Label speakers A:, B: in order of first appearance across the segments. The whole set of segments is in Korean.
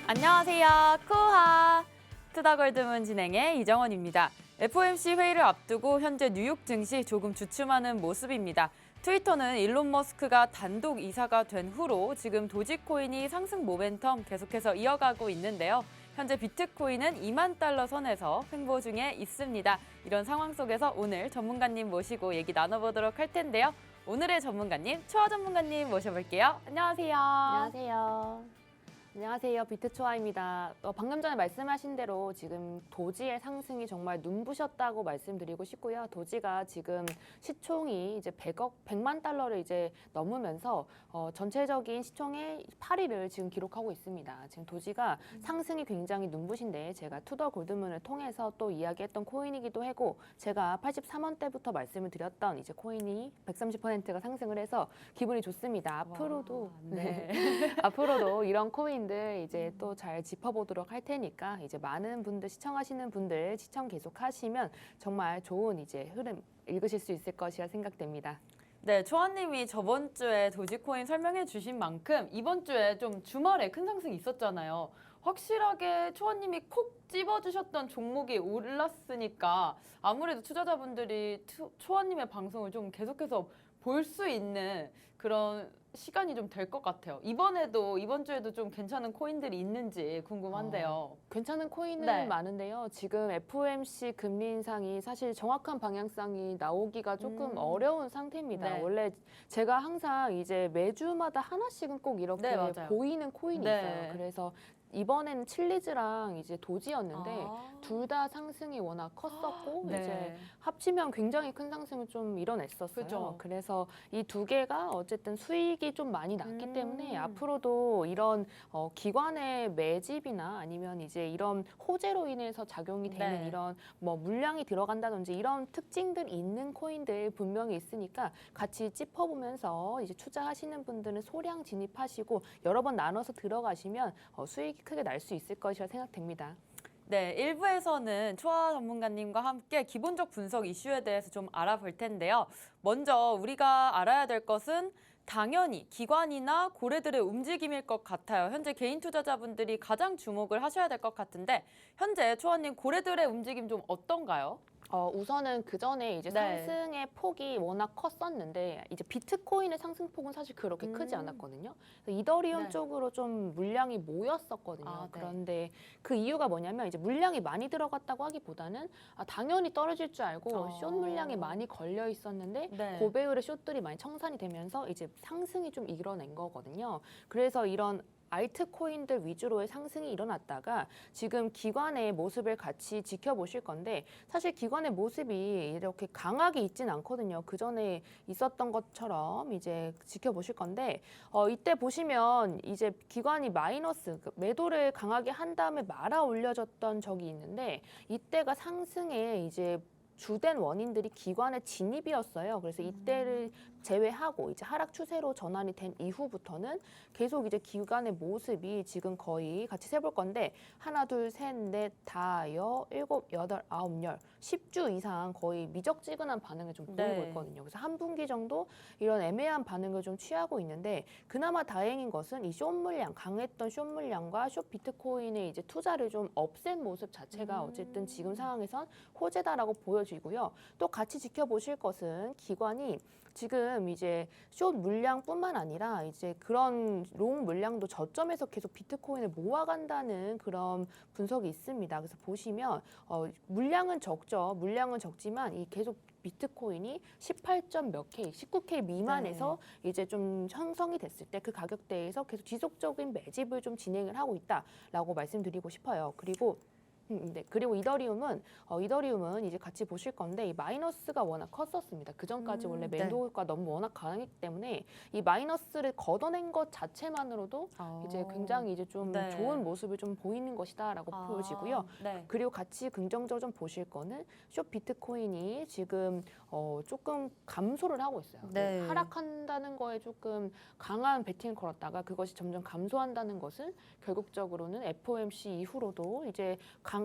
A: 안녕하세요. 코하 투더골드문 진행의 이정원입니다. FOMC 회의를 앞두고 현재 뉴욕 증시 조금 주춤하는 모습입니다. 트위터는 일론 머스크가 단독 이사가 된 후로 지금 도지코인이 상승 모멘텀 계속해서 이어가고 있는데요. 현재 비트코인은 2만 달러 선에서 횡보 중에 있습니다. 이런 상황 속에서 오늘 전문가님 모시고 얘기 나눠보도록 할 텐데요. 오늘의 전문가님, 초아 전문가님 모셔볼게요. 안녕하세요.
B: 안녕하세요. 안녕하세요. 비트초아입니다. 방금 전에 말씀하신 대로 지금 도지의 상승이 정말 눈부셨다고 말씀드리고 싶고요. 도지가 지금 시총이 이제 100만 달러를 이제 넘으면서 전체적인 시총의 8위를 지금 기록하고 있습니다. 지금 도지가 상승이 굉장히 눈부신데 제가 투더 골드문을 통해서 또 이야기했던 코인이기도 하고 제가 83원대부터 말씀을 드렸던 이제 코인이 130%가 상승을 해서 기분이 좋습니다. 앞으로도 앞으로도 이런 코인 이제 또 잘 짚어보도록 할 테니까 이제 많은 분들 시청하시는 분들 시청 계속하시면 정말 좋은 이제 흐름 읽으실 수 있을 것이라 생각됩니다.
A: 네, 초아님이 저번 주에 도지코인 설명해 주신 만큼 이번 주에 좀 주말에 큰 상승이 있었잖아요. 확실하게 초아님이 콕 집어주셨던 종목이 올랐으니까 아무래도 투자자분들이 초아님의 방송을 좀 계속해서 볼 수 있는 그런 시간이 좀 될 것 같아요. 이번 주에도 좀 괜찮은 코인들이 있는지 궁금한데요.
B: 괜찮은 코인은
A: 네.
B: 많은데요. 지금 FOMC 금리 인상이 사실 정확한 방향성이 나오기가 조금 어려운 상태입니다.
A: 네.
B: 원래 제가 항상 이제 매주마다 하나씩은 꼭 이렇게
A: 네, 맞아요.
B: 보이는 코인이
A: 네.
B: 있어요. 그래서 이번에는 칠리즈랑 이제 도지였는데 둘 다 상승이 워낙 컸었고
A: 네.
B: 이제 합치면 굉장히 큰 상승을 좀 이뤄냈었어요.
A: 그죠.
B: 그래서 이 두 개가 어쨌든 수익이 좀 많이 났기 때문에 앞으로도 이런 기관의 매집이나 아니면 이제 이런 호재로 인해서 작용이 되는
A: 네.
B: 이런 뭐 물량이 들어간다든지 이런 특징들이 있는 코인들 분명히 있으니까 같이 짚어보면서 이제 투자하시는 분들은 소량 진입하시고 여러 번 나눠서 들어가시면 수익이 크게 날 수 있을 것이라 생각됩니다.
A: 네, 1부에서는 초아 전문가님과 함께 기본적 분석 이슈에 대해서 좀 알아볼 텐데요. 먼저 우리가 알아야 될 것은 당연히 기관이나 고래들의 움직임일 것 같아요. 현재 개인 투자자분들이 가장 주목을 하셔야 될 것 같은데 현재 초아님 고래들의 움직임 좀 어떤가요?
B: 우선은 그 전에 이제
A: 네.
B: 상승의 폭이 워낙 컸었는데 이제 비트코인의 상승폭은 사실 그렇게 크지 않았거든요. 그래서 이더리움
A: 네.
B: 쪽으로 좀 물량이 모였었거든요.
A: 아, 네.
B: 그런데 그 이유가 뭐냐면 이제 물량이 많이 들어갔다고 하기보다는 당연히 떨어질 줄 알고 숏 물량이 많이 걸려 있었는데
A: 네.
B: 고배율의 숏들이 많이 청산이 되면서 이제 상승이 좀 이뤄낸 거거든요. 그래서 이런 알트코인들 위주로의 상승이 일어났다가 지금 기관의 모습을 같이 지켜보실 건데 사실 기관의 모습이 이렇게 강하게 있진 않거든요. 그 전에 있었던 것처럼 이제 지켜보실 건데 이때 보시면 이제 기관이 마이너스 매도를 강하게 한 다음에 말아 올려졌던 적이 있는데 이때가 상승에 이제 주된 원인들이 기관의 진입이었어요. 그래서 이때를 제외하고 이제 하락 추세로 전환이 된 이후부터는 계속 이제 기관의 모습이 지금 거의 같이 세볼 건데 하나, 둘, 셋, 넷, 다, 일곱, 여덟, 아홉, 열, 10주 이상 거의 미적지근한 반응을 좀 보이고
A: 네.
B: 있거든요. 그래서 한 분기 정도 이런 애매한 반응을 좀 취하고 있는데 그나마 다행인 것은 이 숏 물량, 강했던 숏 물량과 숏 비트코인의 이제 투자를 좀 없앤 모습 자체가 어쨌든 지금 상황에선 호재다라고 보여지고요. 또 같이 지켜보실 것은 기관이 지금 이제 숏 물량뿐만 아니라 이제 그런 롱 물량도 저점에서 계속 비트코인을 모아간다는 그런 분석이 있습니다. 그래서 보시면 물량은 적죠. 물량은 적지만 이 계속 비트코인이 18점 몇 K, 19K 미만에서 이제 좀 형성이 됐을 때 그 가격대에서 계속 지속적인 매집을 좀 진행을 하고 있다라고 말씀드리고 싶어요. 그리고 네. 그리고 이더리움은 이제 같이 보실 건데 이 마이너스가 워낙 컸었습니다. 그 전까지 원래 매도가 너무 워낙 강했기 때문에 이 마이너스를 걷어낸 것 자체만으로도 이제 굉장히 이제 좀
A: 네.
B: 좋은 모습을 좀 보이는 것이다라고 보여지고요.
A: 네.
B: 그리고 같이 긍정적으로 좀 보실 거는 숏 비트코인이 지금 조금 감소를 하고 있어요.
A: 네.
B: 하락한다는 거에 조금 강한 베팅을 걸었다가 그것이 점점 감소한다는 것은 결국적으로는 FOMC 이후로도 이제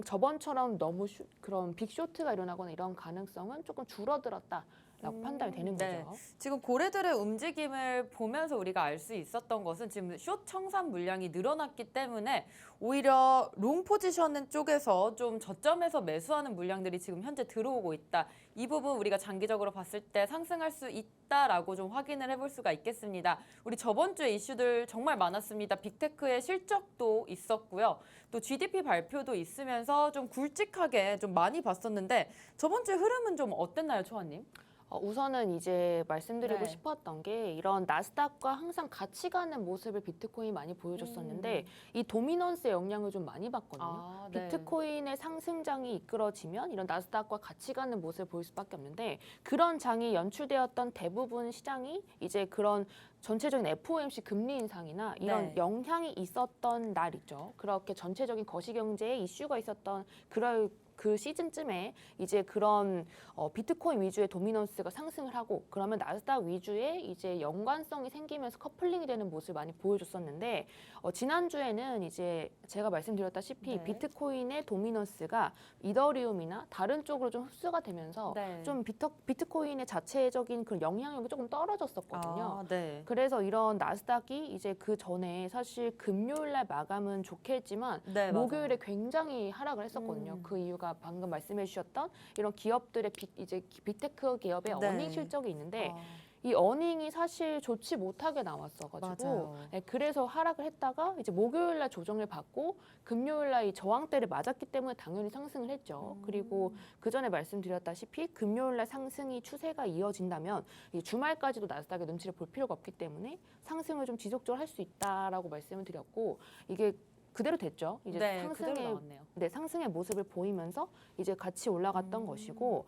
B: 저번처럼 너무 그런 빅쇼트가 일어나거나 이런 가능성은 조금 줄어들었다. 판단이 되는
A: 네.
B: 거죠.
A: 지금 고래들의 움직임을 보면서 우리가 알 수 있었던 것은 지금 숏 청산 물량이 늘어났기 때문에 오히려 롱 포지션 쪽에서 좀 저점에서 매수하는 물량들이 지금 현재 들어오고 있다. 이 부분 우리가 장기적으로 봤을 때 상승할 수 있다라고 좀 확인을 해볼 수가 있겠습니다. 우리 저번 주에 이슈들 정말 많았습니다. 빅테크의 실적도 있었고요. 또 GDP 발표도 있으면서 좀 굵직하게 좀 많이 봤었는데 저번 주에 흐름은 좀 어땠나요, 초아님?
B: 우선은 이제 말씀드리고
A: 네.
B: 싶었던 게 이런 나스닥과 항상 같이 가는 모습을 비트코인이 많이 보여줬었는데 이 도미넌스의 영향을 좀 많이 받거든요.
A: 네.
B: 비트코인의 상승장이 이끌어지면 이런 나스닥과 같이 가는 모습을 보일 수밖에 없는데 그런 장이 연출되었던 대부분 시장이 이제 그런 전체적인 FOMC 금리 인상이나 이런
A: 네.
B: 영향이 있었던 날이죠. 그렇게 전체적인 거시경제에 이슈가 있었던 그럴 그 시즌쯤에 이제 그런 비트코인 위주의 도미넌스가 상승을 하고 그러면 나스닥 위주의 이제 연관성이 생기면서 커플링이 되는 모습을 많이 보여줬었는데 지난주에는 이제 제가 말씀드렸다시피
A: 네.
B: 비트코인의 도미넌스가 이더리움이나 다른 쪽으로 좀 흡수가 되면서
A: 네.
B: 좀 비트코인의 자체적인 그 영향력이 조금 떨어졌었거든요.
A: 네.
B: 그래서 이런 나스닥이 이제 그 전에 사실 금요일 날 마감은 좋게 했지만
A: 네,
B: 목요일에 굉장히 하락을 했었거든요. 그 이유가 방금 말씀해 주셨던 이런 기업들의 이제 빅테크 기업의
A: 네.
B: 어닝 실적이 있는데
A: 맞아요.
B: 이 어닝이 사실 좋지 못하게 나왔어가지고
A: 맞아요.
B: 네, 그래서 하락을 했다가 이제 목요일 날 조정을 받고 금요일 날 이 저항대를 맞았기 때문에 당연히 상승을 했죠. 그리고 그 전에 말씀드렸다시피 금요일 날 상승이 추세가 이어진다면 이 주말까지도 나스닥의 눈치를 볼 필요가 없기 때문에 상승을 좀 지속적으로 할 수 있다라고 말씀을 드렸고 이게 그대로 됐죠. 이제
A: 네, 그대로
B: 상승의
A: 나왔네요.
B: 상승의 모습을 보이면서 이제 같이 올라갔던 것이고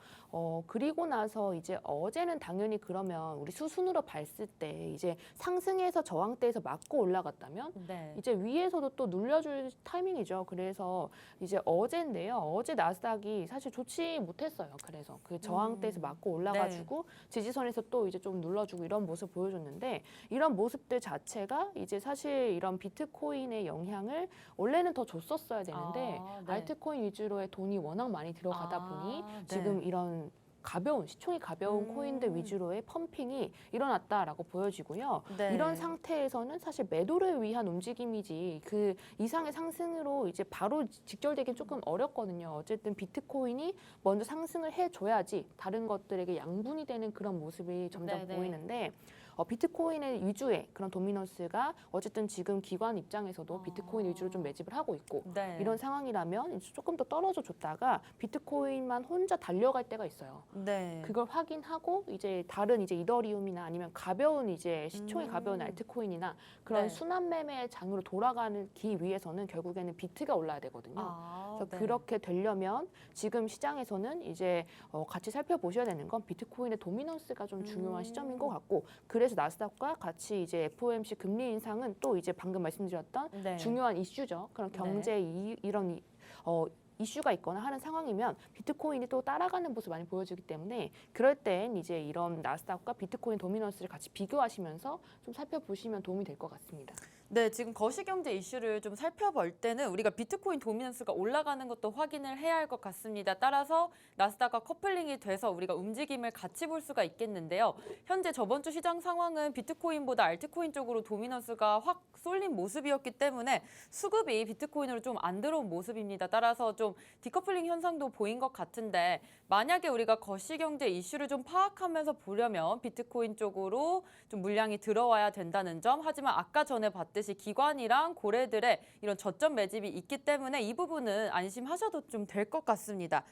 B: 그리고 나서 이제 어제는 당연히 그러면 우리 수순으로 봤을 때 이제 상승해서 저항대에서 맞고 올라갔다면
A: 네.
B: 이제 위에서도 또 눌려줄 타이밍이죠. 그래서 이제 어제인데요. 어제 나스닥이 사실 좋지 못했어요. 그래서 그 저항대에서 맞고 올라가지고 지지선에서 또 이제 좀 눌러주고 이런 모습 보여줬는데 이런 모습들 자체가 이제 사실 이런 비트코인의 영향을 원래는 더 줬었어야 되는데
A: 네.
B: 알트코인 위주로의 돈이 워낙 많이 들어가다 보니
A: 네.
B: 지금 이런 시총이 가벼운 코인들 위주로의 펌핑이 일어났다라고 보여지고요.
A: 네.
B: 이런 상태에서는 사실 매도를 위한 움직임이지 그 이상의 상승으로 이제 바로 직결되기는 조금 어렵거든요. 어쨌든 비트코인이 먼저 상승을 해줘야지 다른 것들에게 양분이 되는 그런 모습이 점점
A: 네네.
B: 보이는데 비트코인의 위주의 그런 도미넌스가 어쨌든 지금 기관 입장에서도 비트코인 위주로 좀 매집을 하고 있고
A: 네.
B: 이런 상황이라면 이제 조금 더 떨어져 줬다가 비트코인만 혼자 달려갈 때가 있어요.
A: 네.
B: 그걸 확인하고 이제 다른 이제 이더리움이나 아니면 가벼운 이제 시총이 가벼운 알트코인이나 그런
A: 네.
B: 순환 매매 장으로 돌아가기 위해서는 결국에는 비트가 올라야 되거든요. 그래서
A: 네.
B: 그렇게 되려면 지금 시장에서는 이제 같이 살펴보셔야 되는 건 비트코인의 도미넌스가 좀 중요한 시점인 것 같고 그래서 나스닥과 같이 이제 FOMC 금리 인상은 또 이제 방금 말씀드렸던
A: 네.
B: 중요한 이슈죠. 그런 경제 이런 이슈가 있거나 하는 상황이면 비트코인이 또 따라가는 모습 많이 보여주기 때문에 그럴 땐 이제 이런 나스닥과 비트코인 도미넌스를 같이 비교하시면서 좀 살펴보시면 도움이 될 것 같습니다.
A: 네, 지금 거시경제 이슈를 좀 살펴볼 때는 우리가 비트코인 도미넌스가 올라가는 것도 확인을 해야 할 것 같습니다. 따라서 나스닥과 커플링이 돼서 우리가 움직임을 같이 볼 수가 있겠는데요. 현재 저번 주 시장 상황은 비트코인보다 알트코인 쪽으로 도미넌스가 확 쏠린 모습이었기 때문에 수급이 비트코인으로 좀 안 들어온 모습입니다. 따라서 좀 디커플링 현상도 보인 것 같은데 만약에 우리가 거시경제 이슈를 좀 파악하면서 보려면 비트코인 쪽으로 좀 물량이 들어와야 된다는 점. 하지만 아까 전에 봤듯이 기관이랑 고래들의 이런 저점 매집이 있기 때문에 이 부분은 안심하셔도 좀 될 것 같습니다.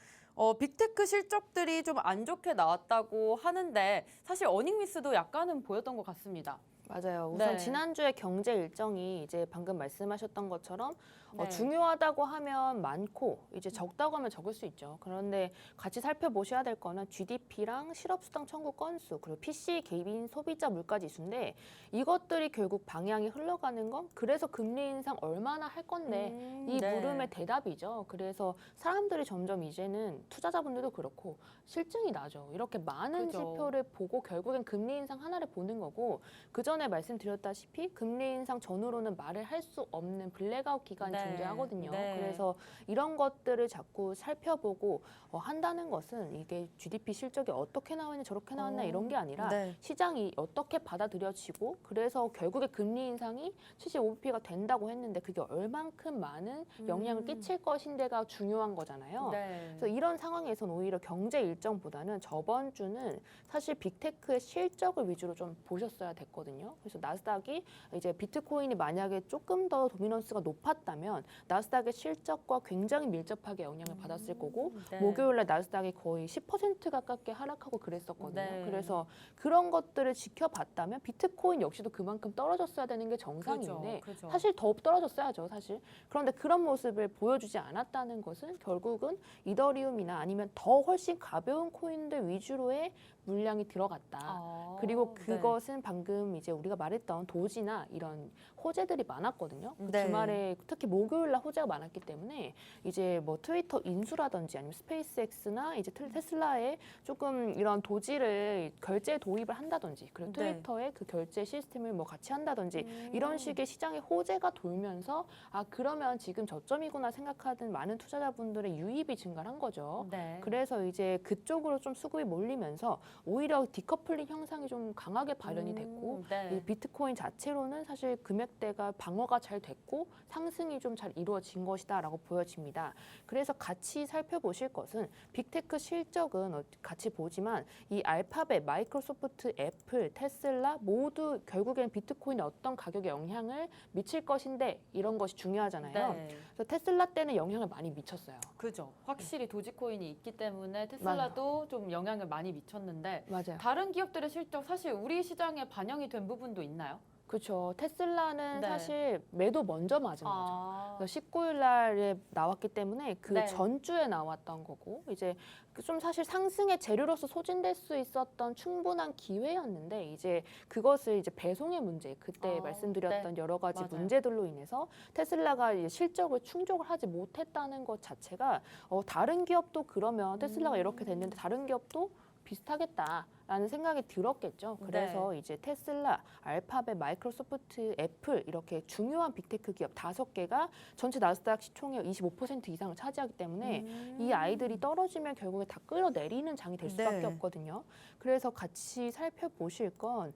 A: 빅테크 실적들이 좀 안 좋게 나왔다고 하는데 사실 어닝 미스도 약간은 보였던 것 같습니다.
B: 맞아요. 우선
A: 네.
B: 지난주에 경제 일정이 이제 방금 말씀하셨던 것처럼
A: 네.
B: 중요하다고 하면 많고 이제 적다고 하면 적을 수 있죠. 그런데 같이 살펴보셔야 될 거는 GDP랑 실업수당 청구 건수 그리고 PC 개인 소비자 물가 지수인데 이것들이 결국 방향이 흘러가는 건 그래서 금리 인상 얼마나 할 건데 이
A: 네.
B: 물음의 대답이죠. 그래서 사람들이 점점 이제는 투자자분들도 그렇고 실증이 나죠. 이렇게 많은
A: 그죠.
B: 지표를 보고 결국엔 금리 인상 하나를 보는 거고 그 전에 전에 말씀드렸다시피 금리 인상 전후로는 말을 할 수 없는 블랙아웃 기간이
A: 네.
B: 존재하거든요.
A: 네.
B: 그래서 이런 것들을 자꾸 살펴보고 한다는 것은 이게 GDP 실적이 어떻게 나왔냐 저렇게 나왔나 이런 게 아니라
C: 네.
B: 시장이 어떻게 받아들여지고 그래서 결국에 금리 인상이 75bp가 된다고 했는데 그게 얼만큼 많은 영향을 끼칠 것인데가 중요한 거잖아요.
A: 네.
B: 그래서 이런 상황에선 오히려 경제 일정보다는 저번 주는 사실 빅테크의 실적을 위주로 좀 보셨어야 됐거든요. 그래서 나스닥이 이제 비트코인이 만약에 조금 더 도미넌스가 높았다면 나스닥의 실적과 굉장히 밀접하게 영향을 받았을 거고
A: 네.
B: 목요일날 나스닥이 거의 10% 가깝게 하락하고 그랬었거든요.
A: 네.
B: 그래서 그런 것들을 지켜봤다면 비트코인 역시도 그만큼 떨어졌어야 되는 게 정상인데
A: 그죠.
B: 사실 더 떨어졌어야죠, 사실. 그런데 그런 모습을 보여주지 않았다는 것은 결국은 이더리움이나 아니면 더 훨씬 가벼운 코인들 위주로의 물량이 들어갔다.
A: 아,
B: 그리고
A: 네.
B: 그것은 방금 이제 우리가 말했던 도지나 이런 호재들이 많았거든요. 그
C: 네.
B: 주말에 특히 목요일날 호재가 많았기 때문에 이제 뭐 트위터 인수라든지 아니면 스페이스X나 이제 테슬라에 조금 이런 도지를 결제 도입을 한다든지 그리고
A: 네.
B: 트위터에 그 결제 시스템을 뭐 같이 한다든지 이런 식의 시장의 호재가 돌면서 아 그러면 지금 저점이구나 생각하던 많은 투자자분들의 유입이 증가한 거죠.
A: 네.
B: 그래서 이제 그쪽으로 좀 수급이 몰리면서 오히려 디커플링 현상이 좀 강하게 발현이 됐고
A: 네.
B: 이 비트코인 자체로는 사실 금액대가 방어가 잘 됐고 상승이 좀 잘 이루어진 것이다라고 보여집니다. 그래서 같이 살펴보실 것은 빅테크 실적은 같이 보지만 이 알파벳, 마이크로소프트, 애플, 테슬라 모두 결국엔 비트코인에 어떤 가격에 영향을 미칠 것인데 이런 것이 중요하잖아요.
A: 네.
B: 그래서 테슬라 때는 영향을 많이 미쳤어요.
A: 그죠. 확실히 도지코인이 있기 때문에 테슬라도 좀 영향을 많이 미쳤는데
B: 맞아요.
A: 다른 기업들의 실적 사실 우리 시장에 반영이 된 부분도 있나요?
B: 그렇죠. 테슬라는
A: 네.
B: 사실 매도 먼저 맞은 거죠.
A: 아,
B: 그래서 19일 날에 나왔기 때문에 그
A: 네.
B: 전주에 나왔던 거고 이제 좀 사실 상승의 재료로서 소진될 수 있었던 충분한 기회였는데 이제 그것을 이제 배송의 문제 그때
A: 아,
B: 말씀드렸던 여러 가지
A: 맞아요.
B: 문제들로 인해서 테슬라가 이제 실적을 충족을 하지 못했다는 것 자체가 다른 기업도 그러면 테슬라가 이렇게 됐는데 다른 기업도 비슷하겠다라는 생각이 들었겠죠. 그래서 이제 테슬라, 알파벳, 마이크로소프트, 애플 이렇게 중요한 빅테크 기업 5개가 전체 나스닥 시총의 25% 이상을 차지하기 때문에 이 아이들이 떨어지면 결국에 다 끌어내리는 장이 될 수밖에
C: 네.
B: 없거든요. 그래서 같이 살펴보실 건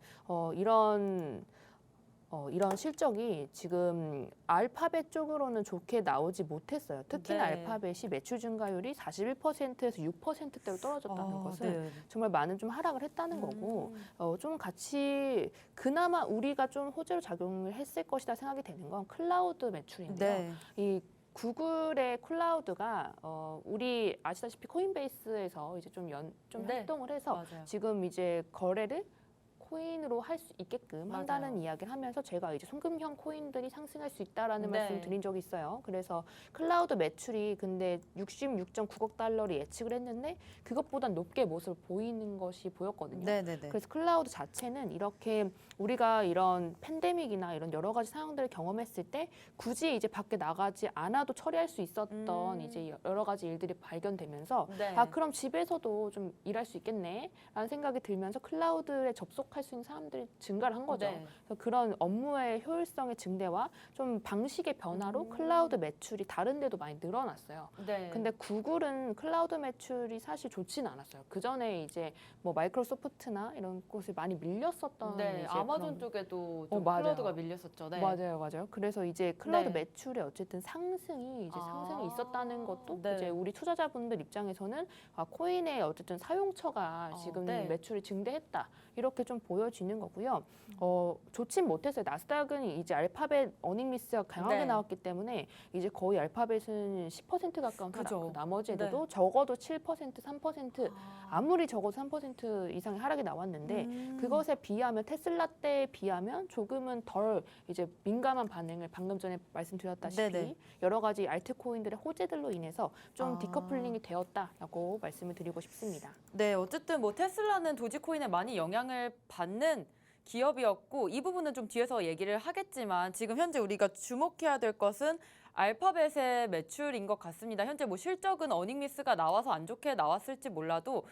B: 이런 실적이 지금 알파벳 쪽으로는 좋게 나오지 못했어요. 특히나
A: 네.
B: 알파벳이 매출 증가율이 41%에서 6%대로 떨어졌다는 것은
C: 네.
B: 정말 많은 좀 하락을 했다는 거고 좀 같이 그나마 우리가 좀 호재로 작용을 했을 것이다 생각이 되는 건 클라우드 매출인데요.
C: 네.
B: 이 구글의 클라우드가 우리 아시다시피 코인베이스에서 이제 좀
A: 네.
B: 활동을 해서
A: 맞아요.
B: 지금 이제 거래를 코인으로 할 수 있게끔
A: 맞아요.
B: 한다는 이야기를 하면서 제가 이제 송금형 코인들이 상승할 수 있다라는
A: 네.
B: 말씀 드린 적이 있어요. 그래서 클라우드 매출이 근데 66.9억 달러를 예측을 했는데 그것보다 높게 모습을 보이는 것이 보였거든요.
C: 네네네.
B: 그래서 클라우드 자체는 이렇게 우리가 이런 팬데믹이나 이런 여러 가지 상황들을 경험했을 때 굳이 이제 밖에 나가지 않아도 처리할 수 있었던 이제 여러 가지 일들이 발견되면서
A: 네.
B: 아 그럼 집에서도 좀 일할 수 있겠네라는 생각이 들면서 클라우드에 접속할 수 있는 사람들이 증가를 한 거죠.
A: 네.
B: 그래서 그런 업무의 효율성의 증대와 좀 방식의 변화로 클라우드 매출이 다른 데도 많이 늘어났어요.
A: 네.
B: 근데 구글은 클라우드 매출이 사실 좋지는 않았어요. 그 전에 이제 뭐 마이크로소프트나 이런 곳에 많이 밀렸었던
A: 네.
B: 이제
A: 아마존
B: 그런
A: 쪽에도 좀
B: 맞아요.
A: 클라우드가 밀렸었죠. 네.
B: 맞아요. 그래서 이제 클라우드
A: 네.
B: 매출에 어쨌든 상승이
A: 아,
B: 있었다는 것도
A: 네.
B: 이제 우리 투자자분들 입장에서는 코인의 어쨌든 사용처가 지금
A: 네.
B: 매출이 증대했다 이렇게 좀 보여지는 거고요. 좋진 못했어요. 나스닥은 이제 알파벳 어닝 미스가 강하게
A: 네.
B: 나왔기 때문에 이제 거의 알파벳은 10% 가까운 하락.
A: 그죠.
B: 나머지 애들도 적어도 7%, 3% 아무리 적어도 3% 이상의 하락이 나왔는데 그것에 비하면 테슬라 때에 비하면 조금은 덜 이제 민감한 반응을 방금 전에 말씀드렸다시피
C: 네네.
B: 여러 가지 알트코인들의 호재들로 인해서 좀
C: 아.
B: 디커플링이 되었다라고 말씀을 드리고 싶습니다.
A: 네, 어쨌든 뭐 테슬라는 도지코인에 많이 영향을 받는 기업이었고 이 부분은 좀 뒤에서 얘기를 하겠지만 지금 현재 우리가 주목해야 될 것은 알파벳의 매출인 것 같습니다. 현재 뭐 실적은 어닝미스가 나와서 안 좋게 나왔을지 몰라도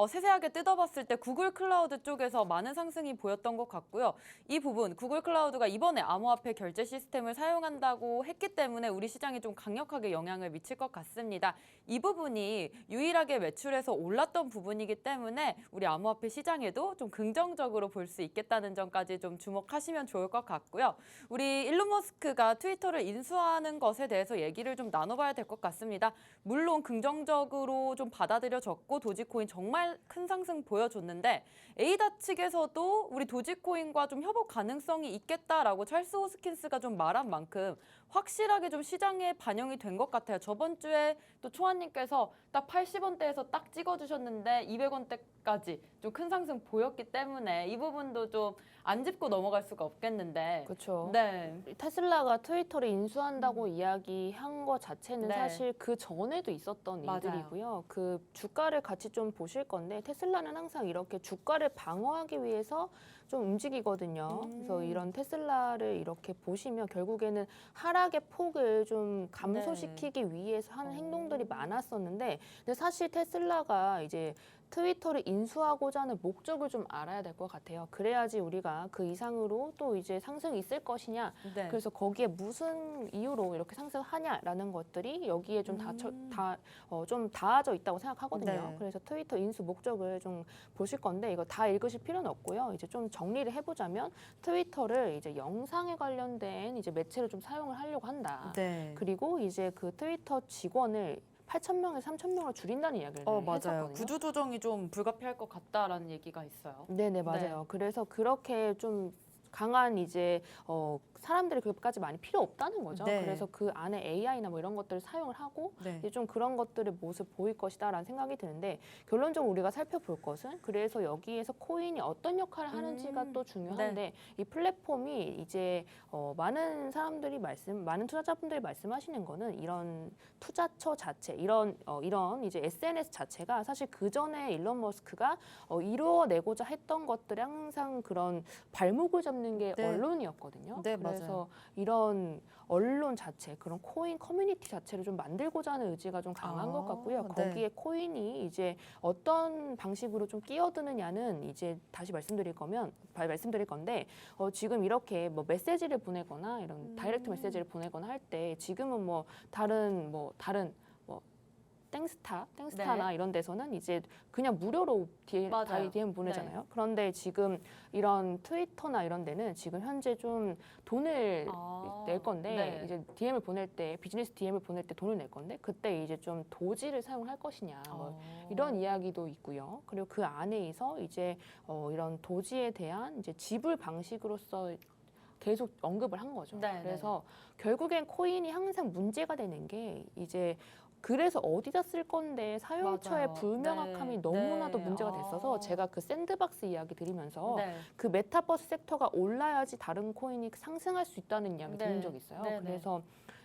A: 세세하게 뜯어봤을 때 구글 클라우드 쪽에서 많은 상승이 보였던 것 같고요. 이 부분 구글 클라우드가 이번에 암호화폐 결제 시스템을 사용한다고 했기 때문에 우리 시장에 좀 강력하게 영향을 미칠 것 같습니다. 이 부분이 유일하게 매출에서 올랐던 부분이기 때문에 우리 암호화폐 시장에도 좀 긍정적으로 볼 수 있겠다는 점까지 좀 주목하시면 좋을 것 같고요. 우리 일론 머스크가 트위터를 인수하는 것에 대해서 얘기를 좀 나눠봐야 될 것 같습니다. 물론 긍정적으로 좀 받아들여졌고 도지코인 정말 큰 상승 보여줬는데 에이다 측에서도 우리 도지코인과 좀 협업 가능성이 있겠다라고 찰스 호스킨스가 좀 말한 만큼 확실하게 좀 시장에 반영이 된 것 같아요. 저번 주에 또 초안님께서 딱 80원대에서 딱 찍어주셨는데 200원대까지 좀 큰 상승 보였기 때문에 이 부분도 좀 안 짚고 넘어갈 수가 없겠는데.
B: 그렇죠.
A: 네.
B: 테슬라가 트위터를 인수한다고 이야기한 것 자체는
A: 네.
B: 사실 그 전에도 있었던
A: 맞아요.
B: 일들이고요. 그 주가를 같이 좀 보실 건데 테슬라는 항상 이렇게 주가를 방어하기 위해서 좀 움직이거든요. 그래서 이런 테슬라를 이렇게 보시면 결국에는 하락의 폭을 좀 감소시키기 위해서 하는 행동들이 많았었는데 근데 사실 테슬라가 이제 트위터를 인수하고자 하는 목적을 좀 알아야 될 것 같아요. 그래야지 우리가 그 이상으로 또 이제 상승이 있을 것이냐.
A: 네.
B: 그래서 거기에 무슨 이유로 이렇게 상승하냐라는 것들이 여기에 좀 좀 닿아져 있다고 생각하거든요.
A: 네.
B: 그래서 트위터 인수 목적을 좀 보실 건데 이거 다 읽으실 필요는 없고요. 이제 좀 정리를 해보자면 트위터를 이제 영상에 관련된 이제 매체를 좀 사용을 하려고 한다.
A: 네.
B: 그리고 이제 그 트위터 직원을 8,000명에서 3,000명으로 줄인다는 이야기를
A: 맞아요.
B: 했었거든요.
A: 구조 조정이 좀 불가피할 것 같다라는 얘기가 있어요.
B: 네네 맞아요. 그래서 그렇게 좀 강한 이제 사람들이 그것까지 많이 필요 없다는 거죠.
A: 네.
B: 그래서 그 안에 AI나 뭐 이런 것들을 사용을 하고
A: 네.
B: 이제 좀 그런 것들의 모습 보일 것이다라는 생각이 드는데 결론적으로 우리가 살펴볼 것은 그래서 여기에서 코인이 어떤 역할을 하는지가 또 중요한데 이 플랫폼이 이제 많은 사람들이 많은 투자자분들이 말씀하시는 거는 이런 투자처 자체 이런 이제 SNS 자체가 사실 그 전에 일론 머스크가 이루어내고자 했던 것들이 항상 그런 발목을 잡는 게
A: 네.
B: 언론이었거든요.
A: 네,
B: 그래서
A: 맞아요.
B: 이런 언론 자체, 그런 코인 커뮤니티 자체를 좀 만들고자 하는 의지가 좀 강한 것 같고요.
A: 네.
B: 거기에 코인이 이제 어떤 방식으로 좀 끼어드느냐는 이제 다시 말씀드릴 건데 지금 이렇게 뭐 메시지를 보내거나 이런 다이렉트 메시지를 보내거나 할 때 지금은 뭐 다른 땡스타나 이런 데서는 이제 그냥 무료로
A: 맞아요.
B: DM 보내잖아요. 그런데 지금 이런 트위터나 이런 데는 지금 현재 좀 돈을 낼 건데 이제 DM을 보낼 때 비즈니스 DM을 보낼 때 돈을 낼 건데 그때 이제 좀 도지를 사용할 것이냐 뭐 이런 이야기도 있고요. 그리고 그 안에서 이제 이런 도지에 대한 이제 지불 방식으로서 계속 언급을 한 거죠.
A: 네,
B: 그래서 결국엔 코인이 항상 문제가 되는 게 이제 그래서 어디다 쓸 건데 사용처의
A: 맞아요.
B: 불명확함이
A: 네.
B: 너무나도
A: 네.
B: 문제가 됐어서 제가 그 샌드박스 이야기 드리면서
A: 네.
B: 그 메타버스 섹터가 올라야지 다른 코인이 상승할 수 있다는 이야기 드린 적이 있어요.
A: 네.
B: 그래서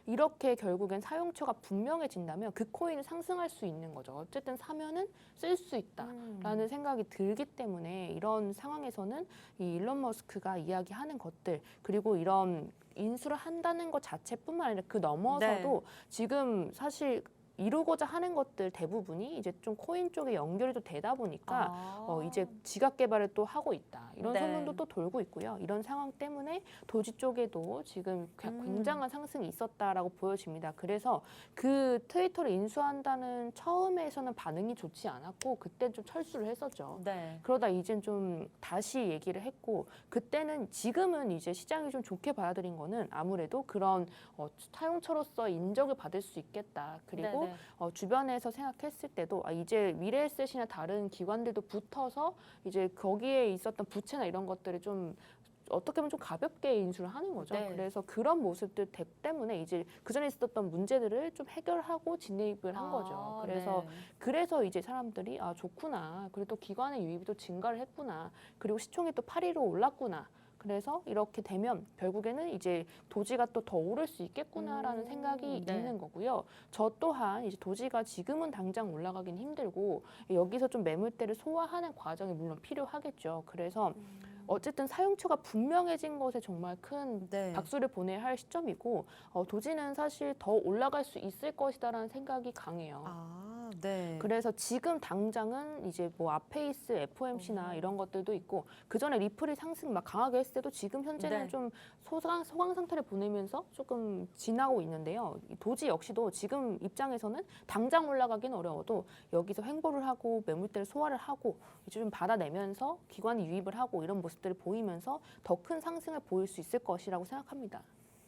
B: 이렇게 결국엔 사용처가 분명해진다면 그 코인이 상승할 수 있는 거죠. 어쨌든 사면은 쓸 수 있다라는 생각이 들기 때문에 이런 상황에서는 이 일론 머스크가 이야기하는 것들 그리고 이런 인수를 한다는 것 자체뿐만 아니라 그 넘어서도 지금 사실 이루고자 하는 것들 대부분이 이제 좀 코인 쪽에 연결이 또 되다 보니까 이제 지각 개발을 또 하고 있다. 이런 소문도 또 돌고 있고요. 이런 상황 때문에 도지 쪽에도 지금 굉장한 상승이 있었다라고 보여집니다. 그래서 그 트위터를 인수한다는 처음에서는 반응이 좋지 않았고 그때 좀 철수를 했었죠. 그러다 이젠 좀 다시 얘기를 했고 그때는 지금은 이제 시장이 좀 좋게 받아들인 거는 아무래도 그런 사용처로서 인정을 받을 수 있겠다. 그리고 주변에서 생각했을 때도 이제 미래에셋이나 다른 기관들도 붙어서 이제 거기에 있었던 부채나 이런 것들을 좀 어떻게 보면 좀 가볍게 인수를 하는 거죠. 그래서 그런 모습들 때문에 이제 그전에 있었던 문제들을 좀 해결하고 진입을 한 거죠. 그래서 이제 사람들이 좋구나. 그리고 또 기관의 유입이 또 증가를 했구나. 그리고 시총이 또 8위로 올랐구나. 그래서 이렇게 되면 결국에는 이제 도지가 또 더 오를 수 있겠구나라는 생각이 있는 거고요. 저 또한 이제 도지가 지금은 당장 올라가긴 힘들고 여기서 좀 매물대를 소화하는 과정이 물론 필요하겠죠. 그래서 어쨌든 사용처가 분명해진 것에 정말 큰
A: 네.
B: 박수를 보내야 할 시점이고 도지는 사실 더 올라갈 수 있을 것이다라는 생각이 강해요.
A: 아, 네.
B: 그래서 지금 당장은 이제 뭐 아페이스, FOMC나 이런 것들도 있고 그 전에 리플이 상승 막 강하게 했을 때도 지금 현재는
A: 네.
B: 좀 소강 상태를 보내면서 조금 지나고 있는데요. 이 도지 역시도 지금 입장에서는 당장 올라가긴 어려워도 여기서 횡보를 하고 매물대를 소화를 하고 이제 좀 받아내면서 기관이 유입을 하고 이런 모습들을 보이면서 더 큰 상승을 보일 수 있을 것이라고 생각합니다.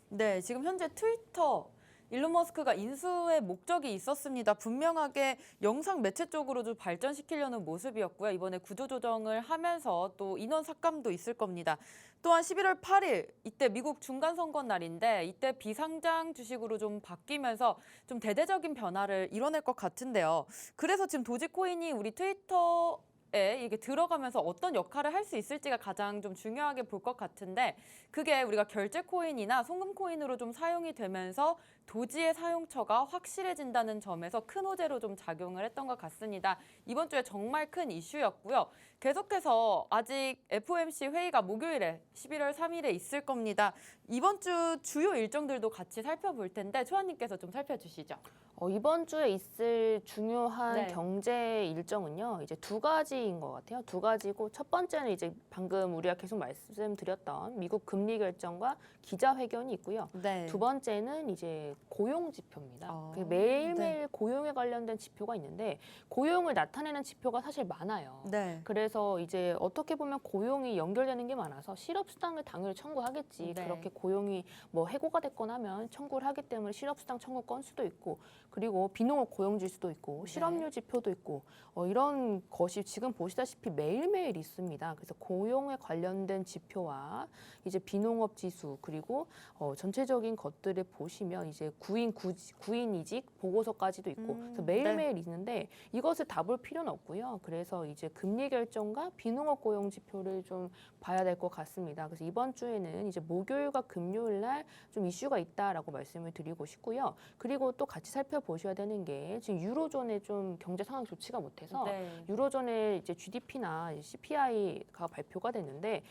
A: 네, 지금 현재 트위터 일론 머스크가 인수의 목적이 있었습니다. 분명하게 영상 매체 쪽으로 좀 발전시키려는 모습이었고요. 이번에 구조조정을 하면서 또 인원 삭감도 있을 겁니다. 또한 11월 8일 이때 미국 중간선거 날인데 이때 비상장 주식으로 좀 바뀌면서 좀 대대적인 변화를 이뤄낼 것 같은데요. 그래서 지금 도지코인이 우리 트위터에 이게 들어가면서 어떤 역할을 할 수 있을지가 가장 좀 중요하게 볼 것 같은데 그게 우리가 결제 코인이나 송금 코인으로 좀 사용이 되면서 도지의 사용처가 확실해진다는 점에서 큰 호재로 좀 작용을 했던 것 같습니다. 이번 주에 정말 큰 이슈였고요. 계속해서 아직 FOMC 회의가 목요일에 11월 3일에 있을 겁니다. 이번 주 주요 일정들도 같이 살펴볼 텐데 초아님께서 좀 살펴주시죠.
B: 이번 주에 있을 중요한
A: 네.
B: 경제 일정은요, 이제 두 가지인 것 같아요. 두 가지고 첫 번째는 이제 방금 우리가 계속 말씀드렸던 미국 금리 결정과 기자회견이 있고요.
A: 네.
B: 두 번째는 이제 고용 지표입니다.
A: 아,
B: 매일매일 고용에 관련된 지표가 있는데 고용을 나타내는 지표가 사실 많아요.
A: 네.
B: 그래서 이제 어떻게 보면 고용이 연결되는 게 많아서 실업수당을 당연히 청구하겠지.
A: 네.
B: 그렇게 고용이 뭐 해고가 됐거나 하면 청구를 하기 때문에 실업수당 청구 건수도 있고 그리고 비농업 고용지수도 있고 실업률 지표도 있고 이런 것이 지금 보시다시피 매일매일 있습니다. 그래서 고용에 관련된 지표와 이제 비농업 지수 그리고 전체적인 것들을 보시면 이제 구인 이직 보고서까지도 있고 그래서 매일매일 있는데 이것을 다 볼 필요는 없고요. 그래서 이제 금리 결정과 비농업 고용 지표를 좀 봐야 될 것 같습니다. 그래서 이번 주에는 이제 목요일과 금요일 날 좀 이슈가 있다라고 말씀을 드리고 싶고요. 그리고 또 같이 살펴보셔야 되는 게 지금 유로존의 좀 경제 상황이 좋지가 못해서
A: 네.
B: 유로존의 이제 GDP나 CPI가 발표가 됐는데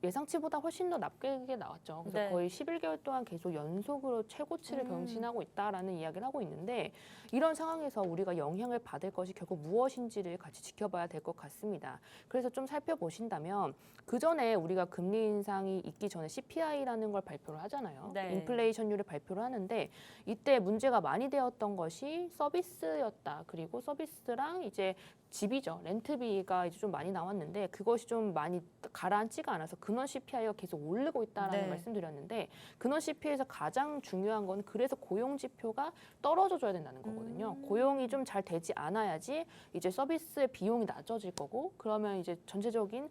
B: 예상치보다 훨씬 더 낮게 나왔죠. 그래서
A: 네.
B: 거의 11개월 동안 계속 연속으로 최고치를
A: 음.
B: 경신하고 있다라는 이야기를 하고 있는데 이런 상황에서 우리가 영향을 받을 것이 결국 무엇인지를 같이 지켜봐야 될 것 같습니다. 그래서 좀 살펴보신다면 그 전에 우리가 금리 인상이 있기 전에 CPI라는 걸 발표를 하잖아요.
A: 네.
B: 인플레이션율을 발표를 하는데 이때 문제가 많이 되었던 것이 서비스였다. 그리고 서비스랑 이제 집이죠. 렌트비가 이제 좀 많이 나왔는데 그것이 좀 많이 가라앉지가 않아서 근원 CPI가 계속 오르고 있다라는
A: 네.
B: 말씀드렸는데 근원 CPI에서 가장 중요한 건 그래서 고용 지표가 떨어져줘야 된다는 거거든요. 고용이 좀 잘 되지 않아야지 이제 서비스의 비용이 낮아질 거고 그러면 이제 전체적인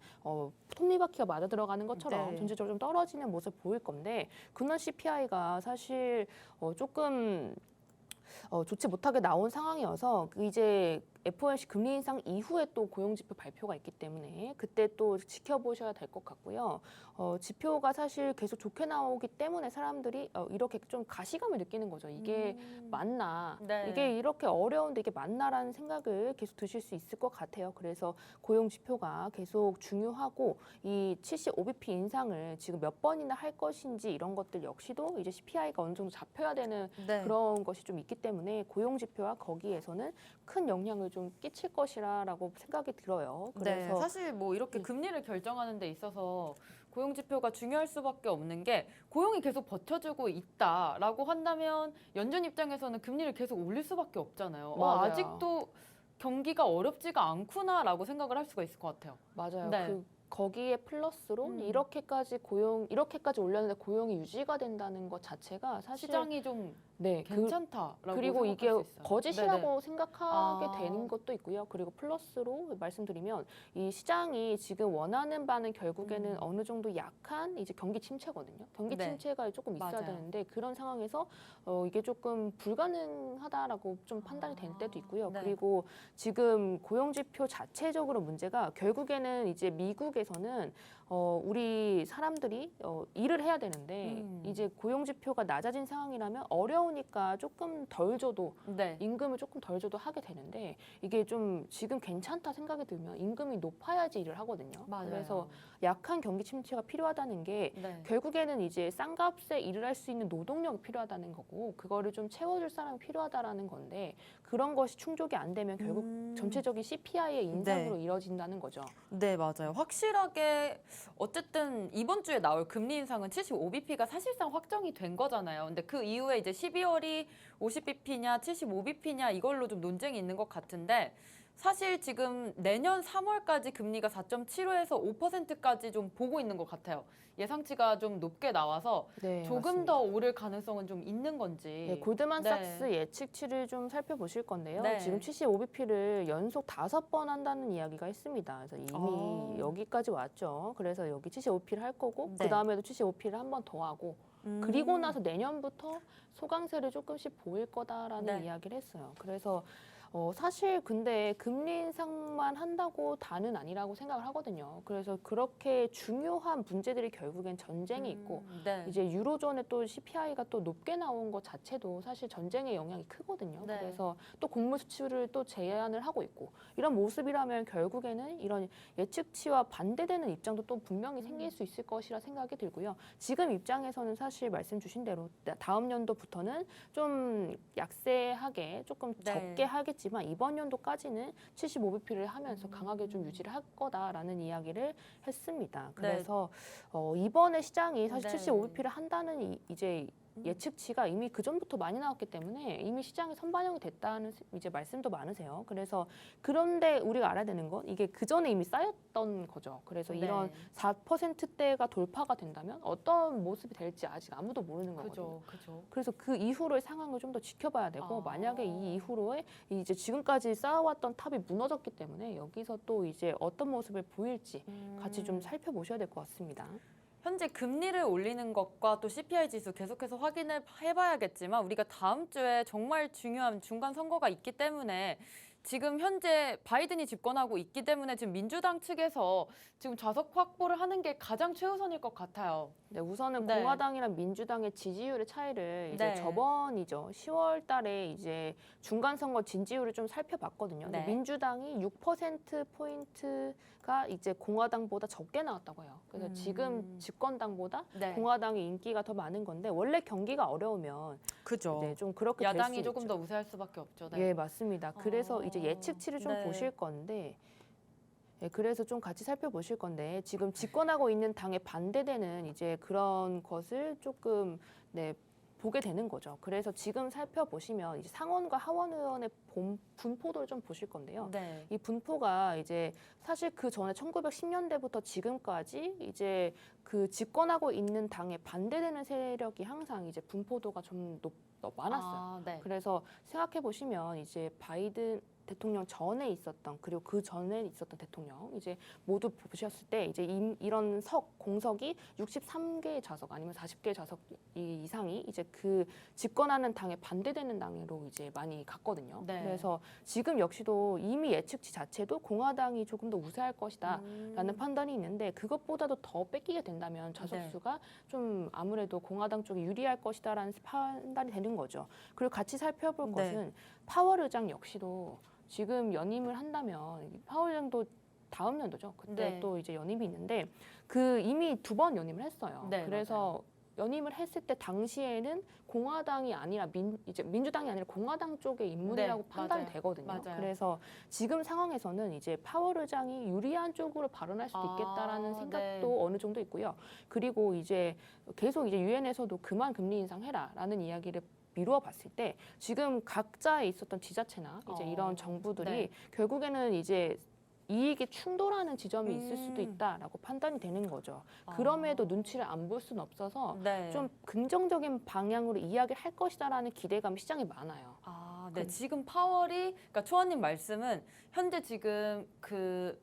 B: 톱니바퀴가 맞아 들어가는 것처럼
A: 네.
B: 전체적으로 좀 떨어지는 모습 보일 건데 근원 CPI가 사실 조금 좋지 못하게 나온 상황이어서 이제 FOMC 금리 인상 이후에 또 고용지표 발표가 있기 때문에 그때 또 지켜보셔야 될 것 같고요. 지표가 사실 계속 좋게 나오기 때문에 사람들이 이렇게 좀 가시감을 느끼는 거죠. 이게 맞나?
A: 네.
B: 이게 이렇게 어려운데 이게 맞나라는 생각을 계속 드실 수 있을 것 같아요. 그래서 고용 지표가 계속 중요하고 이 75bp 인상을 지금 몇 번이나 할 것인지 이런 것들 역시도 이제 CPI가 어느 정도 잡혀야 되는
A: 네.
B: 그런 것이 좀 있기 때문에 고용 지표와 거기에서는 큰 영향을 좀 끼칠 것이라고 생각이 들어요.
A: 네,
B: 그래서
A: 사실 뭐 이렇게 금리를 결정하는 데 있어서 고용 지표가 중요할 수밖에 없는 게 고용이 계속 버텨주고 있다라고 한다면 연준 입장에서는 금리를 계속 올릴 수밖에 없잖아요.
B: 맞아요.
A: 아직도 경기가 어렵지가 않구나라고 생각을 할 수가 있을 것 같아요.
B: 맞아요.
A: 네.
B: 거기에 플러스로 이렇게까지 올렸는데 고용이 유지가 된다는 것 자체가 사실
A: 시장이 좀
B: 네,
A: 괜찮다라고
B: 그리고
A: 생각할
B: 이게
A: 수 있어요.
B: 거짓이라고
A: 네네.
B: 생각하게
A: 아.
B: 되는 것도 있고요. 그리고 플러스로 말씀드리면 이 시장이 지금 원하는 바는 결국에는 어느 정도 약한 이제 경기 침체거든요. 경기
A: 네.
B: 침체가 조금 있어야
A: 맞아요.
B: 되는데 그런 상황에서 이게 조금 불가능하다라고 좀 판단이 될 때도 있고요.
A: 네.
B: 그리고 지금 고용 지표 자체적으로 문제가 결국에는 이제 미국의 정부께서는 우리 사람들이 일을 해야 되는데 이제 고용 지표가 낮아진 상황이라면 어려우니까 조금 덜 줘도
A: 네.
B: 임금을 조금 덜 줘도 하게 되는데 이게 좀 지금 괜찮다 생각이 들면 임금이 높아야지 일을 하거든요.
A: 맞아요.
B: 그래서 약한 경기 침체가 필요하다는 게
A: 네.
B: 결국에는 이제 싼값에 일을 할 수 있는 노동력이 필요하다는 거고 그거를 좀 채워줄 사람이 필요하다라는 건데 그런 것이 충족이 안 되면 결국 전체적인 CPI의 인상으로
A: 네.
B: 이뤄진다는 거죠.
A: 네, 맞아요. 확실하게 어쨌든 이번 주에 나올 금리 인상은 75bp가 사실상 확정이 된 거잖아요. 근데 그 이후에 이제 12월이 50bp냐 75bp냐 이걸로 좀 논쟁이 있는 것 같은데 사실 지금 내년 3월까지 금리가 4.75에서 5%까지 좀 보고 있는 것 같아요. 예상치가 좀 높게 나와서
B: 네,
A: 조금
B: 맞습니다.
A: 더 오를 가능성은 좀 있는 건지.
B: 네, 골드만삭스
A: 네.
B: 예측치를 좀 살펴보실 건데요.
A: 네.
B: 지금 75bp를 연속 5번 한다는 이야기가 있습니다. 그래서 이미 여기까지 왔죠. 그래서 여기 75bp를 할 거고
A: 네.
B: 그 다음에도 75bp를 한 번 더 하고 그리고 나서 내년부터 소강세를 조금씩 보일 거다라는
A: 네.
B: 이야기를 했어요. 그래서 사실 근데 금리 인상만 한다고 다는 아니라고 생각을 하거든요. 그래서 그렇게 중요한 문제들이 결국엔 전쟁이 있고
A: 네.
B: 이제 유로존에 또 CPI가 또 높게 나온 것 자체도 사실 전쟁의 영향이 크거든요.
A: 네.
B: 그래서 또 곡물 수출을 또 제한을 하고 있고 이런 모습이라면 결국에는 이런 예측치와 반대되는 입장도 또 분명히 생길 수 있을 것이라 생각이 들고요. 지금 입장에서는 사실 말씀 주신 대로 다음 연도부터는 좀 약세하게 조금
A: 네.
B: 적게 하겠지만 이번 연도까지는 75bp를 하면서 강하게 좀 유지를 할 거다라는 이야기를 했습니다. 그래서 이번에 시장이 사실
A: 네.
B: 75bp를 한다는 이제 예측치가 이미 그 전부터 많이 나왔기 때문에 이미 시장에 선반영이 됐다는 이제 말씀도 많으세요. 그래서 그런데 우리가 알아야 되는 건 이게 그 전에 이미 쌓였던 거죠. 그래서
A: 네.
B: 이런 4%대가 돌파가 된다면 어떤 모습이 될지 아직 아무도 모르는 거거든요.
A: 그죠.
B: 그래서 그 이후로의 상황을 좀 더 지켜봐야 되고
A: 아.
B: 만약에 이 이후로의 이제 지금까지 쌓아왔던 탑이 무너졌기 때문에 여기서 또 이제 어떤 모습을 보일지 같이 좀 살펴보셔야 될 것 같습니다.
A: 현재 금리를 올리는 것과 또 CPI 지수 계속해서 확인을 해봐야겠지만 우리가 다음 주에 정말 중요한 중간 선거가 있기 때문에 지금 현재 바이든이 집권하고 있기 때문에 지금 민주당 측에서 지금 좌석 확보를 하는 게 가장 최우선일 것 같아요.
B: 네, 우선은
A: 네.
B: 공화당이랑 민주당의 지지율의 차이를 이제
A: 네.
B: 저번이죠. 10월 달에 이제 중간 선거 진지율을 좀 살펴봤거든요. 근데
A: 네.
B: 민주당이 6%포인트가 이제 공화당보다 적게 나왔다고 해요. 그래서 지금 집권당보다
A: 네.
B: 공화당이 인기가 더 많은 건데 원래 경기가 어려우면
A: 그죠.
B: 네, 좀 그렇게
A: 야당이
B: 될 수
A: 조금
B: 있죠.
A: 더 우세할 수밖에 없죠. 네.
B: 예, 맞습니다. 그래서 이제 예측치를 좀
A: 네.
B: 보실 건데 예, 그래서 좀 같이 살펴보실 건데 지금 집권하고 있는 당에 반대되는 이제 그런 것을 조금 네, 보게 되는 거죠. 그래서 지금 살펴보시면 이제 상원과 하원 의원의 분포도를 좀 보실 건데요.
A: 네.
B: 이 분포가 이제 사실 그 전에 1910년대부터 지금까지 이제 그 집권하고 있는 당에 반대되는 세력이 항상 이제 분포도가 좀 많았어요.
A: 아, 네.
B: 그래서 생각해 보시면 이제 바이든 대통령 전에 있었던 그리고 그 전에 있었던 대통령 이제 모두 보셨을 때 이제 이런 공석이 63개의 좌석 아니면 40개의 좌석 이상이 이제 그 집권하는 당에 반대되는 당으로 이제 많이 갔거든요.
A: 네.
B: 그래서 지금 역시도 이미 예측치 자체도 공화당이 조금 더 우세할 것이다라는 판단이 있는데 그것보다도 더 뺏기게 된다면 좌석수가 좀 아무래도 공화당 쪽이 유리할 것이다라는 판단이 되는 거죠. 그리고 같이 살펴볼
A: 네.
B: 것은 파월 의장 역시도 지금 연임을 한다면 파월 의장도 다음 연도죠. 그때
A: 네.
B: 또 이제 연임이 있는데 그 이미 2번 연임을 했어요.
A: 네,
B: 그래서 연임을 했을 때 당시에는 공화당이 아니라 이제 민주당이 아니라 공화당 쪽의 인물이라고
A: 네,
B: 판단이
A: 맞아요.
B: 되거든요.
A: 맞아요.
B: 그래서 지금 상황에서는 이제 파월 의장이 유리한 쪽으로 발언할 수도
A: 아,
B: 있겠다라는 생각도
A: 네.
B: 어느 정도 있고요. 그리고 이제 계속 이제 유엔에서도 그만 금리 인상해라라는 이야기를 미루어 봤을 때 지금 각자에 있었던 지자체나 이제 이런 정부들이
A: 네.
B: 결국에는 이제 이익이 충돌하는 지점이 있을 수도 있다라고 판단이 되는 거죠. 그럼에도 눈치를 안 볼 수는 없어서
A: 네.
B: 좀 긍정적인 방향으로 이야기를 할 것이다라는 기대감이 시장에 많아요.
A: 아, 네. 지금 파월이, 그러니까 초원님 말씀은 현재 지금 그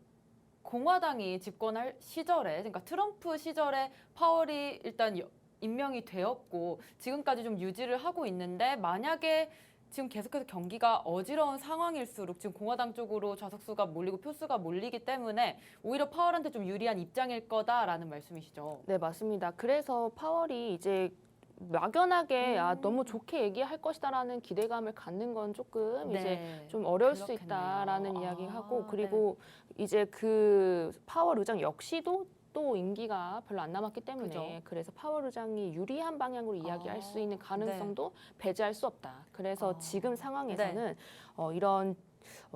A: 공화당이 집권할 시절에, 그러니까 트럼프 시절에 파월이 일단 임명이 되었고 지금까지 좀 유지를 하고 있는데 만약에 지금 계속해서 경기가 어지러운 상황일수록 지금 공화당 쪽으로 좌석수가 몰리고 표수가 몰리기 때문에 오히려 파월한테 좀 유리한 입장일 거다라는 말씀이시죠.
B: 네, 맞습니다. 그래서 파월이 이제 막연하게 너무 좋게 얘기할 것이다라는 기대감을 갖는 건 조금 이제 좀 어려울 수
A: 그렇겠네요.
B: 있다라는 이야기하고
A: 아,
B: 그리고 이제 그 파월 의장 역시도 또 임기가 별로 안 남았기 때문에
A: 그죠.
B: 그래서 파월 의장이 유리한 방향으로 이야기할 수 있는 가능성도 배제할 수 없다. 그래서 지금 상황에서는 이런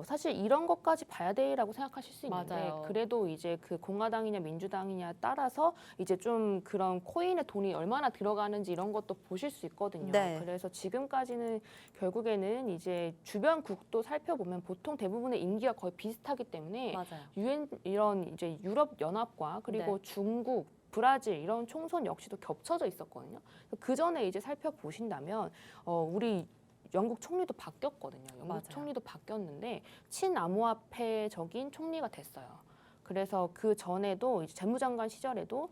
B: 사실 이런 것까지 봐야 돼라고 생각하실 수 있는데
A: 맞아요.
B: 그래도 이제 그 공화당이냐 민주당이냐 따라서 이제 좀 그런 코인에 돈이 얼마나 들어가는지 이런 것도 보실 수 있거든요.
A: 네.
B: 그래서 지금까지는 결국에는 이제 주변국도 살펴보면 보통 대부분의 임기가 거의 비슷하기 때문에
A: 맞아요.
B: 유엔 이런 이제 유럽 연합과 그리고 중국 브라질 이런 총선 역시도 겹쳐져 있었거든요. 그 전에 이제 살펴보신다면 우리 영국 총리도 바뀌었거든요. 영국
A: 맞아요.
B: 총리도 바뀌었는데 친암호화폐적인 총리가 됐어요. 그래서 그 전에도 이제 재무장관 시절에도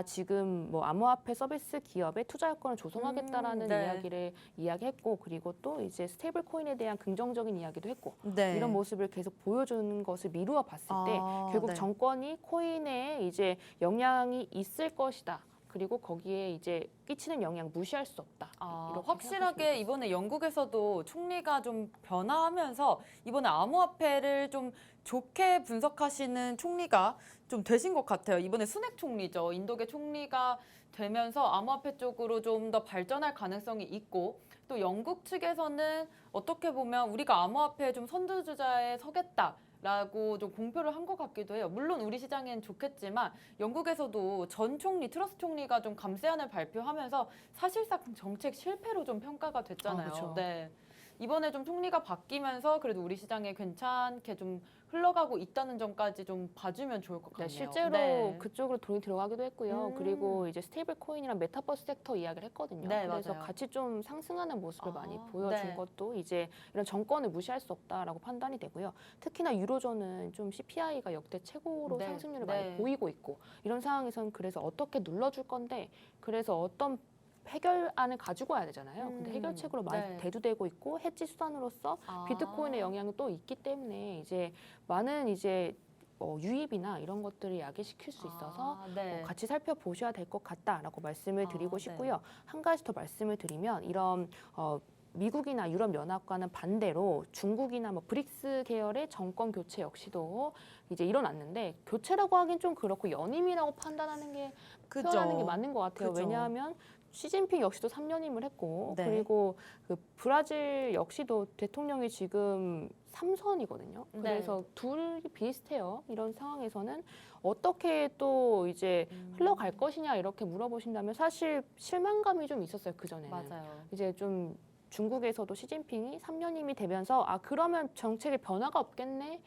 B: 지금 뭐 암호화폐 서비스 기업에 투자 여건을 조성하겠다라는 이야기를 이야기했고 그리고 또 이제 스테이블 코인에 대한 긍정적인 이야기도 했고 이런 모습을 계속 보여주는 것을 미루어 봤을 때 결국 정권이 코인에 이제 영향이 있을 것이다. 그리고 거기에 이제 끼치는 영향 무시할 수 없다. 이렇게
A: 확실하게 이번에 영국에서도 총리가 좀 변화하면서 이번에 암호화폐를 좀 좋게 분석하시는 총리가 좀 되신 것 같아요. 이번에 순핵 총리죠. 인도계 총리가 되면서 암호화폐 쪽으로 좀 더 발전할 가능성이 있고 또 영국 측에서는 어떻게 보면 우리가 암호화폐 좀 선두주자에 서겠다. 라고 좀 공표를 한 것 같기도 해요. 물론 우리 시장엔 좋겠지만 영국에서도 전 총리, 트러스 총리가 좀 감세안을 발표하면서 사실상 정책 실패로 좀 평가가 됐잖아요.
B: 그렇죠.
A: 네. 이번에 좀 총리가 바뀌면서 그래도 우리 시장에 괜찮게 좀 흘러가고 있다는 점까지 좀 봐주면 좋을 것 같네요.
B: 실제로 그쪽으로 돈이 들어가기도 했고요. 그리고 이제 스테이블 코인이랑 메타버스 섹터 이야기를 했거든요. 그래서
A: 맞아요.
B: 같이 좀 상승하는 모습을 많이 보여준 것도 이제 이런 정권을 무시할 수 없다라고 판단이 되고요. 특히나 유로존은 좀 CPI가 역대 최고로 상승률을 많이 보이고 있고 이런 상황에서는 그래서 어떻게 눌러줄 건데 그래서 어떤 해결안을 가지고 와야 되잖아요. 근데 해결책으로 많이 대두되고 있고 해지 수단으로서 비트코인의 영향이 또 있기 때문에 이제 많은 이제 유입이나 이런 것들을 야기시킬 수 있어서 같이 살펴보셔야 될 것 같다라고 말씀을 드리고 싶고요. 한 가지 더 말씀을 드리면 이런 미국이나 유럽연합과는 반대로 중국이나 뭐 브릭스 계열의 정권 교체 역시도 이제 일어났는데 교체라고 하긴 좀 그렇고 연임이라고 판단하는 게 표현하는 게 맞는 것 같아요. 왜냐하면 시진핑 역시도 3년임을 했고 그리고 그 브라질 역시도 대통령이 지금 3선이거든요. 그래서 둘이 비슷해요. 이런 상황에서는 어떻게 또 이제 흘러갈 것이냐 이렇게 물어보신다면 사실 실망감이 좀 있었어요. 그전에는.
A: 맞아요.
B: 이제 좀 중국에서도 시진핑이 3년임이 되면서 그러면 정책에 변화가 없겠네.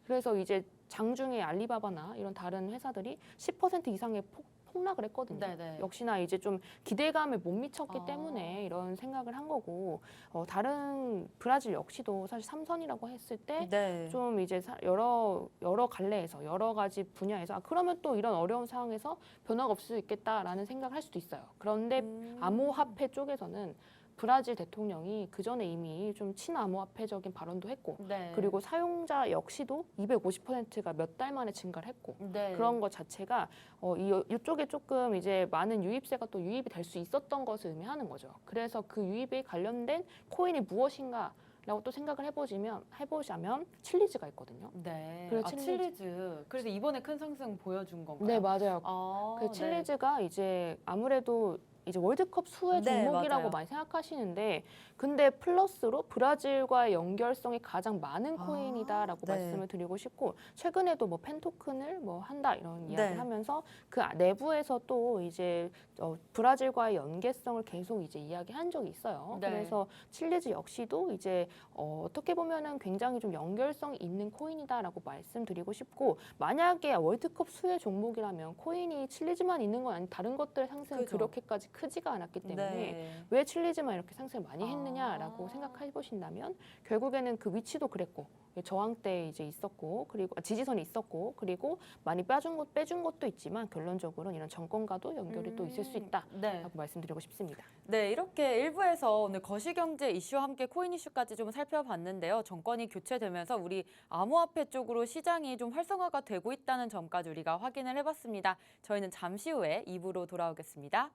B: 그래서 이제 장중에 알리바바나 이런 다른 회사들이 10% 이상의 폭락을 했거든요. 역시나 이제 좀 기대감에 못 미쳤기 때문에 이런 생각을 한 거고 다른 브라질 역시도 사실 삼선이라고 했을 때 좀 이제 여러 갈래에서 여러 가지 분야에서 그러면 또 이런 어려운 상황에서 변화가 없을 수 있겠다라는 생각을 할 수도 있어요. 그런데 암호화폐 쪽에서는 브라질 대통령이 그 전에 이미 좀 친암호화폐적인 발언도 했고 그리고 사용자 역시도 250%가 몇 달 만에 증가를 했고 그런 것 자체가 이쪽에 조금 이제 많은 유입세가 또 유입이 될 수 있었던 것을 의미하는 거죠. 그래서 그 유입에 관련된 코인이 무엇인가 라고 또 생각을 해보자면 칠리즈가 있거든요.
A: 그래서 칠리즈. 그래서 이번에 큰 상승 보여준 건가요?
B: 네, 맞아요. 그 칠리즈가 이제 아무래도 이제 월드컵 수혜 종목이라고 많이 생각하시는데 근데 플러스로 브라질과의 연결성이 가장 많은 코인이다라고 말씀을 드리고 싶고 최근에도 뭐 펜토큰을 뭐 한다 이런 이야기를 하면서 그 내부에서 또 이제 브라질과의 연계성을 계속 이제 이야기한 적이 있어요. 그래서 칠리즈 역시도 이제 어떻게 보면은 굉장히 좀 연결성이 있는 코인이다라고 말씀드리고 싶고 만약에 월드컵 수혜 종목이라면 코인이 칠리즈만 있는 건 아니 다른 것들의 상승은 그렇게까지 크지가 않았기 때문에
A: 네.
B: 왜 칠리즈만 이렇게 상승을 많이 했느냐라고 생각해 보신다면 결국에는 그 위치도 그랬고 저항대 이제 있었고 그리고 지지선이 있었고 그리고 많이 빼준 것도 있지만 결론적으로는 이런 정권과도 연결이 또 있을 수 있다라고
A: 네.
B: 말씀드리고 싶습니다.
A: 네, 이렇게 일부에서 오늘 거시경제 이슈와 함께 코인 이슈까지 좀 살펴봤는데요. 정권이 교체되면서 우리 암호화폐 쪽으로 시장이 좀 활성화가 되고 있다는 점까지 우리가 확인을 해봤습니다. 저희는 잠시 후에 2부로 돌아오겠습니다.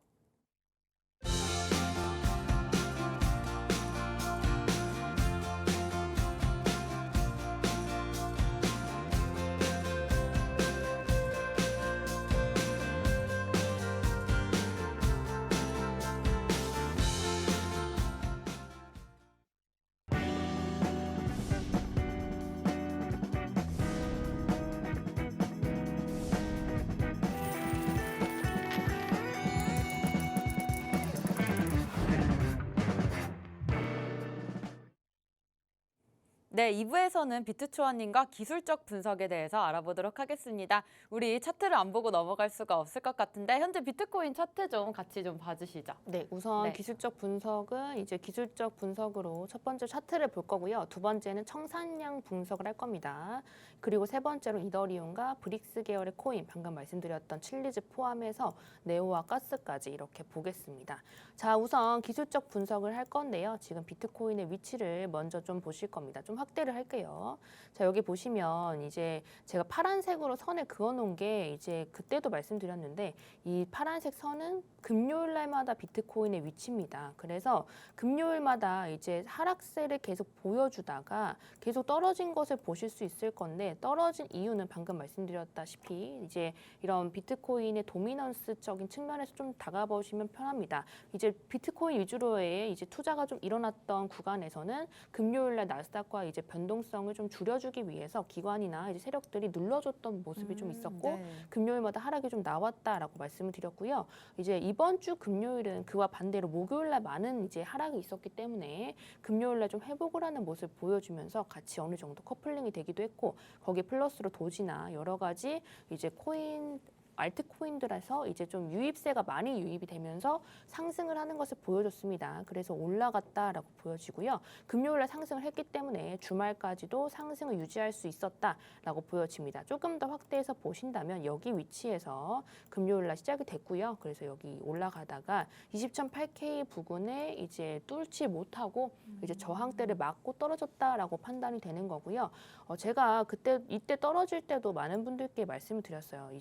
A: 네, 2부에서는 비트초아님과 기술적 분석에 대해서 알아보도록 하겠습니다. 우리 차트를 안 보고 넘어갈 수가 없을 것 같은데 현재 비트코인 차트 좀 같이 좀 봐주시죠.
B: 네, 우선
A: 네.
B: 기술적 분석은 이제 기술적 분석으로 첫 번째 차트를 볼 거고요. 두 번째는 청산량 분석을 할 겁니다. 그리고 세 번째로 이더리움과 브릭스 계열의 코인, 방금 말씀드렸던 칠리즈 포함해서 네오와 가스까지 이렇게 보겠습니다. 자, 우선 기술적 분석을 할 건데요. 지금 비트코인의 위치를 먼저 좀 보실 겁니다. 좀 확대를 할게요. 자, 여기 보시면 이제 제가 파란색으로 선을 그어놓은 게 이제 그때도 말씀드렸는데 이 파란색 선은 금요일 날마다 비트코인의 위치입니다. 그래서 금요일마다 이제 하락세를 계속 보여주다가 계속 떨어진 것을 보실 수 있을 건데 떨어진 이유는 방금 말씀드렸다시피 이제 이런 비트코인의 도미넌스적인 측면에서 좀 다가보시면 편합니다. 이제 비트코인 위주로의 이제 투자가 좀 일어났던 구간에서는 금요일 날 나스닥과 이제 변동성을 좀 줄여주기 위해서 기관이나 이제 세력들이 눌러줬던 모습이 좀 있었고
A: 네.
B: 금요일마다 하락이 좀 나왔다라고 말씀을 드렸고요. 이제 이번 주 금요일은 그와 반대로 목요일 날 많은 이제 하락이 있었기 때문에 금요일 날 좀 회복을 하는 모습을 보여주면서 같이 어느 정도 커플링이 되기도 했고 거기에 플러스로 도지나 여러 가지 이제 코인 알트코인들에서 이제 좀 유입세가 많이 유입이 되면서 상승을 하는 것을 보여줬습니다. 그래서 올라갔다라고 보여지고요. 금요일날 상승을 했기 때문에 주말까지도 상승을 유지할 수 있었다라고 보여집니다. 조금 더 확대해서 보신다면 여기 위치에서 금요일날 시작이 됐고요. 그래서 여기 올라가다가 20.8K 부근에 이제 뚫지 못하고 이제 저항대를 맞고 떨어졌다라고 판단이 되는 거고요. 제가 이때 떨어질 때도 많은 분들께 말씀을 드렸어요.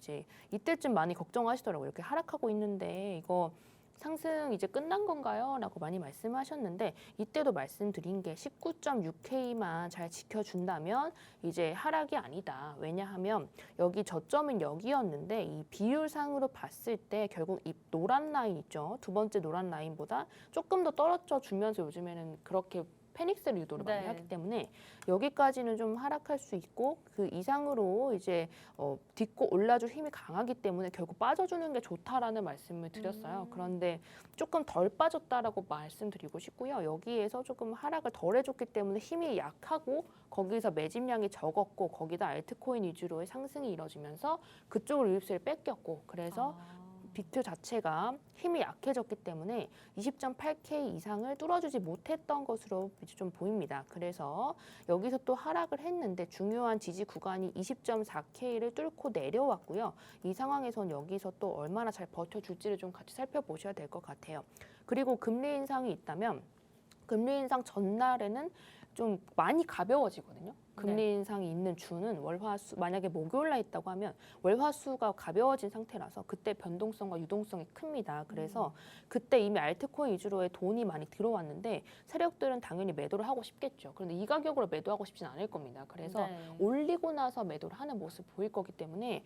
B: 이때쯤 많이 걱정하시더라고요. 이렇게 하락하고 있는데 이거 상승 이제 끝난 건가요? 라고 많이 말씀하셨는데 이때도 말씀드린 게 19.6K만 잘 지켜준다면 이제 하락이 아니다. 왜냐하면 여기 저점은 여기였는데 이 비율상으로 봤을 때 결국 이 노란 라인 있죠. 두 번째 노란 라인보다 조금 더 떨어져 주면서 요즘에는 그렇게 페닉스를 유도를 많이
A: 네.
B: 하기 때문에 여기까지는 좀 하락할 수 있고 그 이상으로 이제 딛고 올라줄 힘이 강하기 때문에 결국 빠져주는 게 좋다라는 말씀을 드렸어요. 그런데 조금 덜 빠졌다라고 말씀드리고 싶고요. 여기에서 조금 하락을 덜 해줬기 때문에 힘이 약하고 거기서 매집량이 적었고 거기다 알트코인 위주로의 상승이 이뤄지면서 그쪽으로 유입세를 뺏겼고 그래서 비트 자체가 힘이 약해졌기 때문에 20.8K 이상을 뚫어주지 못했던 것으로 이제 좀 보입니다. 그래서 여기서 또 하락을 했는데 중요한 지지 구간이 20.4K를 뚫고 내려왔고요. 이 상황에선 여기서 또 얼마나 잘 버텨줄지를 좀 같이 살펴보셔야 될 것 같아요. 그리고 금리 인상이 있다면 금리 인상 전날에는 좀 많이 가벼워지거든요. 금리 인상이 있는 주는 월화수 만약에 목요일날 있다고 하면 월화수가 가벼워진 상태라서 그때 변동성과 유동성이 큽니다. 그래서 그때 이미 알트코인 위주로의 돈이 많이 들어왔는데 세력들은 당연히 매도를 하고 싶겠죠. 그런데 이 가격으로 매도하고 싶진 않을 겁니다. 그래서 올리고 나서 매도를 하는 모습 보일 거기 때문에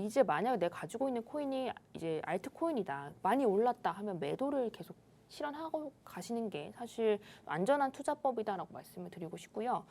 B: 이제 만약에 내가 가지고 있는 코인이 이제 알트코인이다. 많이 올랐다 하면 매도를 계속 실현하고 가시는 게 사실 안전한 투자법이다라고 말씀을 드리고 싶고요.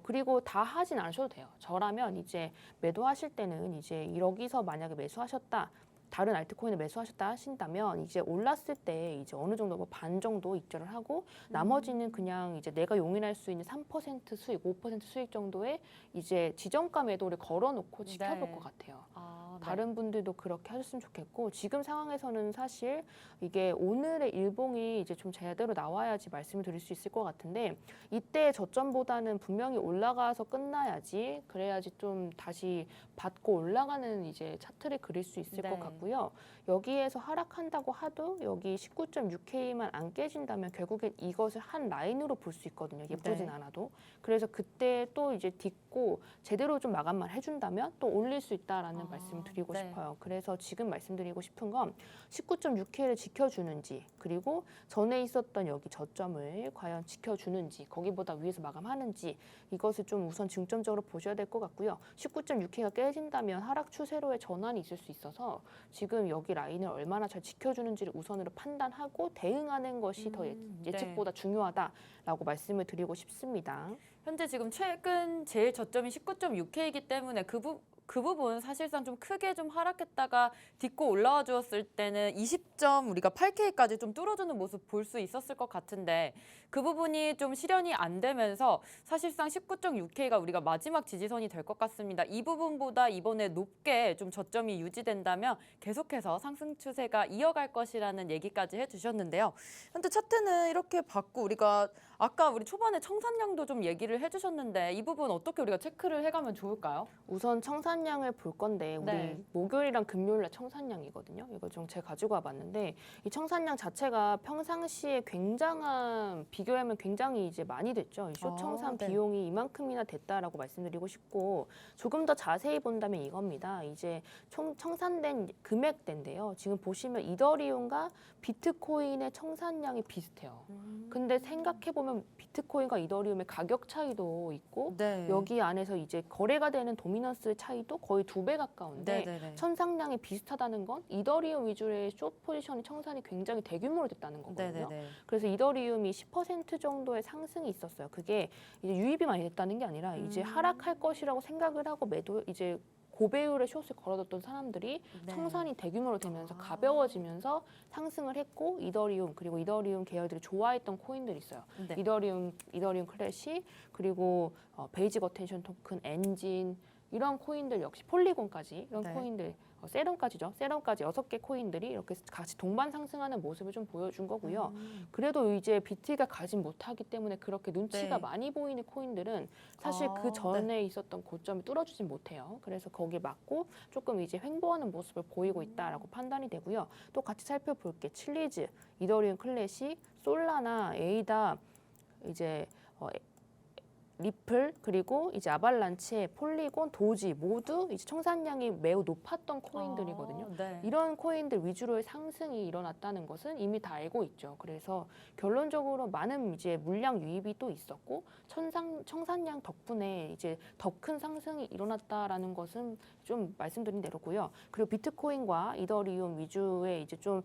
B: 그리고 다 하진 않으셔도 돼요. 저라면 이제 매도하실 때는 이제 여기서 만약에 매수하셨다. 다른 알트코인을 매수하셨다 하신다면 이제 올랐을 때 이제 어느 정도 뭐 반 정도 입절을 하고 나머지는 그냥 이제 내가 용인할 수 있는 3% 수익, 5% 수익 정도의 이제 지정가 매도를 걸어놓고 지켜볼
A: 네.
B: 것 같아요.
A: 네.
B: 다른 분들도 그렇게 하셨으면 좋겠고 지금 상황에서는 사실 이게 오늘의 일봉이 이제 좀 제대로 나와야지 말씀을 드릴 수 있을 것 같은데 이때 저점보다는 분명히 올라가서 끝나야지 그래야지 좀 다시 받고 올라가는 이제 차트를 그릴 수 있을
A: 네.
B: 것 같고요. 여기에서 하락한다고 하도 여기 19.6K만 안 깨진다면 결국엔 이것을 한 라인으로 볼 수 있거든요. 예쁘진
A: 네.
B: 않아도. 그래서 그때 또 이제 딛고 제대로 좀 마감만 해준다면 또 올릴 수 있다라는 말씀을 드리고
A: 네.
B: 싶어요. 그래서 지금 말씀드리고 싶은 건 19.6K를 지켜주는지 그리고 전에 있었던 여기 저점을 과연 지켜주는지 거기보다 위에서 마감하는지 이것을 좀 우선 중점적으로 보셔야 될 것 같고요. 19.6K가 깨진다면 하락 추세로의 전환이 있을 수 있어서 지금 여기 라인을 얼마나 잘 지켜주는지를 우선으로 판단하고 대응하는 것이 더 예측보다 중요하다라고 말씀을 드리고 싶습니다.
A: 현재 지금 최근 제일 저점이 19.6K이기 때문에 그 부분 사실상 좀 크게 좀 하락했다가 딛고 올라와 주었을 때는 20점 우리가 8K까지 좀 뚫어주는 모습 볼 수 있었을 것 같은데 그 부분이 좀 실현이 안 되면서 사실상 19.6K가 우리가 마지막 지지선이 될 것 같습니다. 이 부분보다 이번에 높게 좀 저점이 유지된다면 계속해서 상승 추세가 이어갈 것이라는 얘기까지 해주셨는데요. 현재 차트는 이렇게 봤고 우리가 아까 우리 초반에 청산량도 좀 얘기를 해주셨는데 이 부분 어떻게 우리가 체크를 해가면 좋을까요?
B: 우선 청산량을 볼 건데 우리
A: 네.
B: 목요일이랑 금요일날 청산량이거든요. 이거 좀 제가 가지고 와봤는데 이 청산량 자체가 평상시에 굉장한 비교하면 굉장히 이제 많이 됐죠. 이 쇼청산
A: 네.
B: 비용이 이만큼이나 됐다라고 말씀드리고 싶고 조금 더 자세히 본다면 이겁니다. 이제 청산된 금액대인데요. 지금 보시면 이더리움과 비트코인의 청산량이 비슷해요. 근데 생각해보면 비트코인과 이더리움의 가격 차이도 있고
A: 네.
B: 여기 안에서 이제 거래가 되는 도미넌스 차이도 거의 2배 가까운데
A: 네네네.
B: 천상량이 비슷하다는 건 이더리움 위주의 숏 포지션이 청산이 굉장히 대규모로 됐다는 거거든요.
A: 네네네.
B: 그래서 이더리움이 10% 정도의 상승이 있었어요. 그게 이제 유입이 많이 됐다는 게 아니라 이제 하락할 것이라고 생각을 하고 매도 이제 고배율의 숏을 걸어뒀던 사람들이
A: 네.
B: 청산이 대규모로 되면서 가벼워지면서 상승을 했고 이더리움 그리고 이더리움 계열들이 좋아했던 코인들이 있어요.
A: 네.
B: 이더리움 클래시 그리고 베이직 어텐션 토큰 엔진 이런 코인들 역시 폴리곤까지 이런
A: 네.
B: 코인들 세럼까지죠. 세럼까지 6개 코인들이 이렇게 같이 동반 상승하는 모습을 좀 보여준 거고요. 그래도 이제 비트가 가진 못하기 때문에 그렇게 눈치가
A: 네.
B: 많이 보이는 코인들은 사실 그 전에 있었던 고점을 뚫어주진 못해요. 그래서 거기에 맞고 조금 이제 횡보하는 모습을 보이고 있다라고 판단이 되고요. 또 같이 살펴볼 게 칠리즈, 이더리움 클래시, 솔라나, 에이다, 이제 리플 그리고 이제 아발란체, 폴리곤, 도지 모두 이제 청산량이 매우 높았던 코인들이거든요.
A: 네.
B: 이런 코인들 위주로의 상승이 일어났다는 것은 이미 다 알고 있죠. 그래서 결론적으로 많은 이제 물량 유입이 또 있었고 청산량 덕분에 이제 더 큰 상승이 일어났다라는 것은 좀 말씀드린 대로고요. 그리고 비트코인과 이더리움 위주의 이제 좀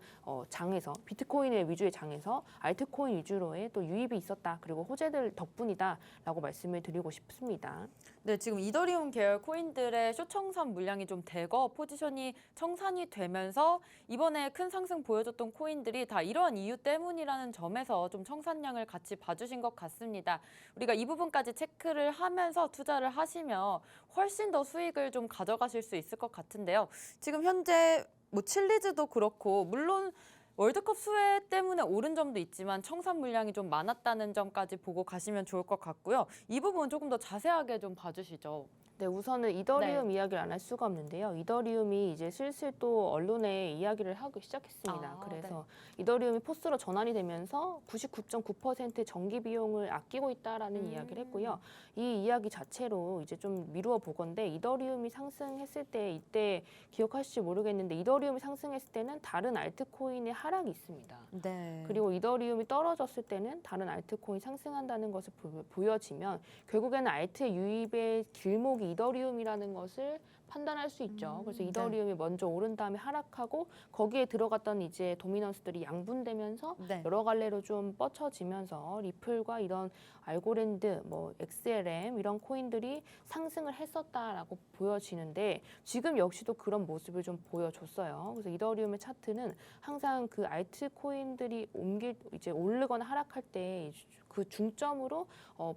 B: 장에서 비트코인의 위주의 장에서 알트코인 위주로의 또 유입이 있었다. 그리고 호재들 덕분이다라고 말씀을 드리고 싶습니다.
A: 네, 지금 이더리움 계열 코인들의 쇼청산 물량이 좀 대거 포지션이 청산이 되면서 이번에 큰 상승 보여줬던 코인들이 다 이러한 이유 때문이라는 점에서 좀 청산량을 같이 봐주신 것 같습니다. 우리가 이 부분까지 체크를 하면서 투자를 하시면 훨씬 더 수익을 좀 가져가실 수 있을 것 같은데요. 지금 현재 뭐 칠리즈도 그렇고 물론 월드컵 수혜 때문에 오른 점도 있지만 청산 물량이 좀 많았다는 점까지 보고 가시면 좋을 것 같고요. 이 부분 조금 더 자세하게 좀 봐주시죠.
B: 네, 우선은 이더리움 이야기를 안 할 수가 없는데요. 이더리움이 이제 슬슬 또 언론에 이야기를 하기 시작했습니다. 그래서 이더리움이 포스로 전환이 되면서 99.9%의 전기 비용을 아끼고 있다라는 이야기를 했고요. 이 이야기 자체로 이제 좀 미루어 보건데 이더리움이 상승했을 때 이때 기억하실지 모르겠는데 이더리움이 상승했을 때는 다른 알트코인의 하락이 있습니다.
A: 네.
B: 그리고 이더리움이 떨어졌을 때는 다른 알트코인 상승한다는 것을 보여지면 결국에는 알트의 유입의 길목이 이더리움이라는 것을 판단할 수 있죠. 그래서 이더리움이 먼저 오른 다음에 하락하고 거기에 들어갔던 이제 도미넌스들이 양분되면서
A: 네.
B: 여러 갈래로 좀 뻗쳐지면서 리플과 이런 알고랜드, 뭐 XLM 이런 코인들이 상승을 했었다라고 보여지는데 지금 역시도 그런 모습을 좀 보여줬어요. 그래서 이더리움의 차트는 항상 그 알트 코인들이 이제 오르거나 하락할 때 그 중점으로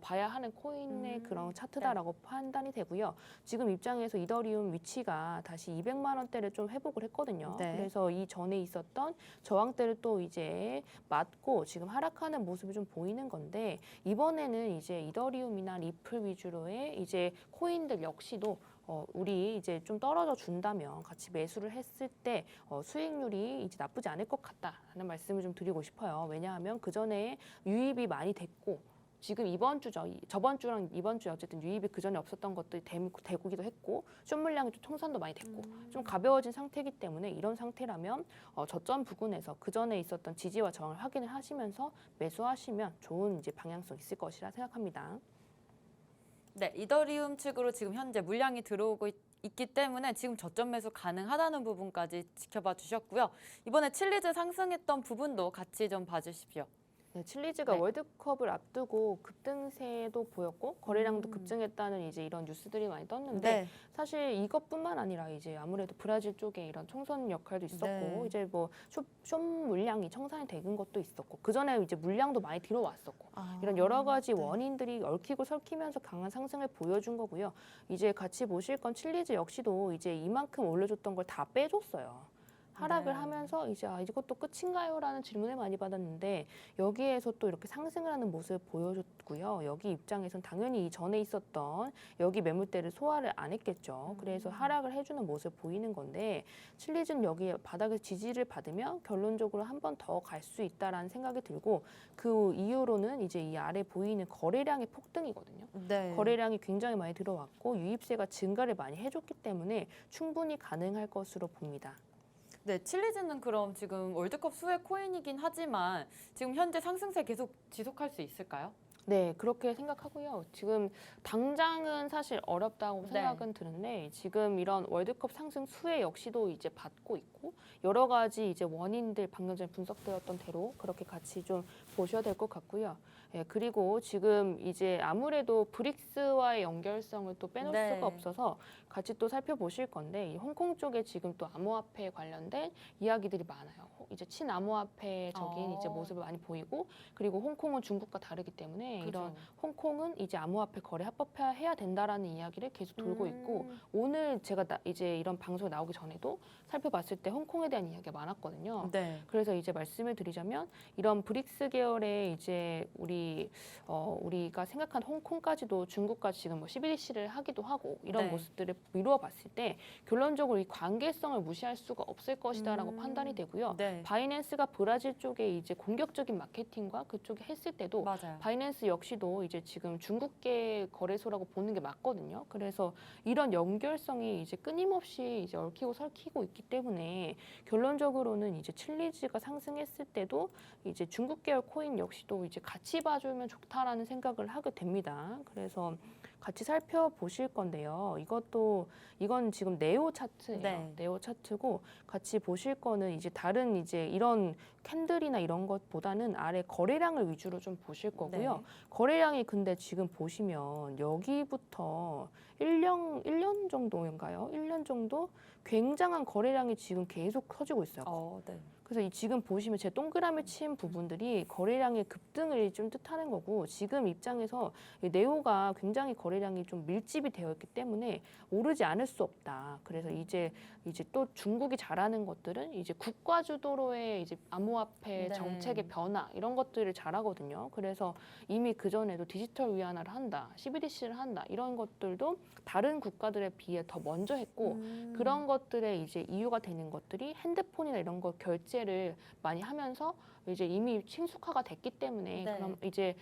B: 봐야 하는 코인의 그런 차트다라고 판단이 되고요. 지금 입장에서 이더리움 위치가 다시 200만 원대를 좀 회복을 했거든요.
A: 네.
B: 그래서 이 전에 있었던 저항대를 또 이제 맞고 지금 하락하는 모습이 좀 보이는 건데 이번에는 이제 이더리움이나 리플 위주로의 이제 코인들 역시도 우리 이제 좀 떨어져 준다면 같이 매수를 했을 때 수익률이 이제 나쁘지 않을 것 같다라는 말씀을 좀 드리고 싶어요. 왜냐하면 그 전에 유입이 많이 됐고 지금 이번 주죠. 저번 주랑 이번 주에 어쨌든 유입이 그 전에 없었던 것들이 되고기도 했고 숏 물량이 좀 청산도 많이 됐고 좀 가벼워진 상태이기 때문에 이런 상태라면 저점 부근에서 그 전에 있었던 지지와 저항을 확인을 하시면서 매수하시면 좋은 이제 방향성 있을 것이라 생각합니다.
A: 네, 이더리움 측으로 지금 현재 물량이 들어오고 있기 때문에 지금 저점 매수 가능하다는 부분까지 지켜봐 주셨고요. 이번에 칠리즈 상승했던 부분도 같이 좀 봐주십시오.
B: 네, 칠리즈가
A: 네.
B: 월드컵을 앞두고 급등세도 보였고 거래량도 급증했다는 이제 이런 뉴스들이 많이 떴는데
A: 네.
B: 사실 이것뿐만 아니라 이제 아무래도 브라질 쪽에 이런 청선 역할도 있었고
A: 네.
B: 이제 뭐 숏 물량이 청산이 된 것도 있었고 그 전에 이제 물량도 많이 들어왔었고 이런 여러 가지
A: 네.
B: 원인들이 얽히고 설키면서 강한 상승을 보여준 거고요. 이제 같이 보실 건 칠리즈 역시도 이제 이만큼 올려줬던 걸 다 빼줬어요. 하락을
A: 네.
B: 하면서 이제 이것도 끝인가요? 라는 질문을 많이 받았는데 여기에서 또 이렇게 상승을 하는 모습을 보여줬고요. 여기 입장에선 당연히 이전에 있었던 여기 매물대를 소화를 안 했겠죠. 그래서 하락을 해주는 모습 보이는 건데 칠리즈는 여기 바닥에서 지지를 받으면 결론적으로 한 번 더 갈 수 있다라는 생각이 들고 그 이후로는 이제 이 아래 보이는 거래량의 폭등이거든요.
A: 네.
B: 거래량이 굉장히 많이 들어왔고 유입세가 증가를 많이 해줬기 때문에 충분히 가능할 것으로 봅니다.
A: 네, 칠리즈는 그럼 지금 월드컵 수혜 코인이긴 하지만 지금 현재 상승세 계속 지속할 수 있을까요?
B: 네, 그렇게 생각하고요. 지금 당장은 사실 어렵다고
A: 네.
B: 생각은 드는데 지금 이런 월드컵 상승 수혜 역시도 이제 받고 있고 여러 가지 이제 원인들 방금 전에 분석되었던 대로 그렇게 같이 좀 보셔야 될 것 같고요. 예, 그리고 지금 이제 아무래도 브릭스와의 연결성을 또 빼놓을
A: 네.
B: 수가 없어서 같이 또 살펴보실 건데 이 홍콩 쪽에 지금 또 암호화폐에 관련된 이야기들이 많아요. 이제 친암호화폐적인 이제 모습을 많이 보이고 그리고 홍콩은 중국과 다르기 때문에 이런 홍콩은 이제 암호화폐 거래 합법화해야 된다라는 이야기를 계속 돌고 있고 오늘 제가 이제 이런 방송에 나오기 전에도 살펴봤을 때 홍콩에 대한 이야기가 많았거든요.
A: 네.
B: 그래서 이제 말씀을 드리자면 이런 브릭스 계열의 이제 우리가 생각한 홍콩까지도 중국과 지금 뭐 CBDC를 하기도 하고 이런
A: 네.
B: 모습들을 미루어 봤을 때 결론적으로 이 관계성을 무시할 수가 없을 것이다라고 판단이 되고요.
A: 네.
B: 바이낸스가 브라질 쪽에 이제 공격적인 마케팅과 그쪽에 했을 때도
A: 맞아요.
B: 바이낸스 역시도 이제 지금 중국계 거래소라고 보는 게 맞거든요. 그래서 이런 연결성이 이제 끊임없이 이제 얽히고 설키고 있기 때문에 결론적으로는 이제 칠리즈가 상승했을 때도 이제 중국 계열 코인 역시도 이제 같이 봐주면 좋다라는 생각을 하게 됩니다. 그래서 같이 살펴보실 건데요. 이건 지금 네오 차트예요.
A: 네.
B: 네오 차트고 같이 보실 거는 이제 다른 이제 이런 캔들이나 이런 것보다는 아래 거래량을 위주로 좀 보실 거고요.
A: 네.
B: 거래량이 근데 지금 보시면 여기부터 1년 정도인가요? 1년 정도 굉장한 거래량이 지금 계속 커지고 있어요.
A: 네.
B: 그래서 지금 보시면 제 동그라미 친 부분들이 거래량의 급등을 좀 뜻하는 거고 지금 입장에서 이 네오가 굉장히 거래량이 좀 밀집이 되어 있기 때문에 오르지 않을 수 없다. 그래서 이제 또 중국이 잘하는 것들은 이제 국가 주도로의 이제 암호화폐
A: 네.
B: 정책의 변화 이런 것들을 잘하거든요. 그래서 이미 그 전에도 디지털 위안화를 한다, CBDC를 한다 이런 것들도 다른 국가들에 비해 더 먼저 했고 그런 것들의 이제 이유가 되는 것들이 핸드폰이나 이런 거 결제를 많이 하면서 이제 이미 친숙화가 됐기 때문에
A: 네.
B: 그럼 이제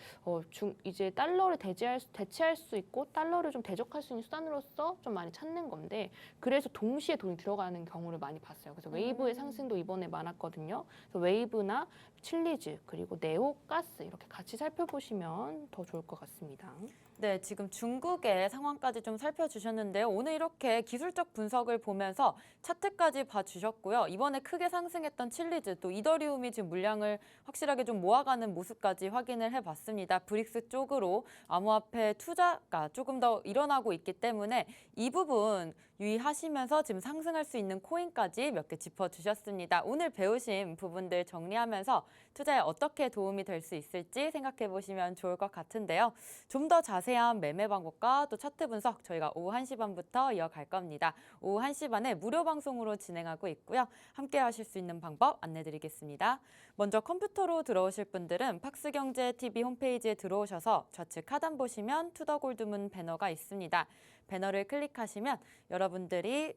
B: 이제 달러를 대체할 수 있고 달러를 좀 대적할 수 있는 수단으로서 좀 많이 찾는 건데 그래서 동시에 돈이 들어가는 경우를 많이 봤어요. 그래서 웨이브의 상승도 이번에 많았거든요. 그래서 웨이브나 칠리즈, 그리고 네오 가스 이렇게 같이 살펴보시면 더 좋을 것 같습니다.
A: 네, 지금 중국의 상황까지 좀 살펴주셨는데요. 오늘 이렇게 기술적 분석을 보면서 차트까지 봐주셨고요. 이번에 크게 상승했던 칠리즈, 또 이더리움이 지금 물량을 확실하게 좀 모아가는 모습까지 확인을 해봤습니다. 브릭스 쪽으로 암호화폐 투자가 조금 더 일어나고 있기 때문에 이 부분 유의하시면서 지금 상승할 수 있는 코인까지 몇 개 짚어주셨습니다. 오늘 배우신 부분들 정리하면서 투자에 어떻게 도움이 될 수 있을지 생각해 보시면 좋을 것 같은데요. 좀 더 자세한 매매 방법과 또 차트 분석 저희가 오후 1시 반부터 이어갈 겁니다. 오후 1시 반에 무료 방송으로 진행하고 있고요. 함께 하실 수 있는 방법 안내드리겠습니다. 먼저 컴퓨터로 들어오실 분들은 팍스경제TV 홈페이지에 들어오셔서 좌측 하단 보시면 투더골드문 배너가 있습니다. 배너를 클릭하시면 여러분들이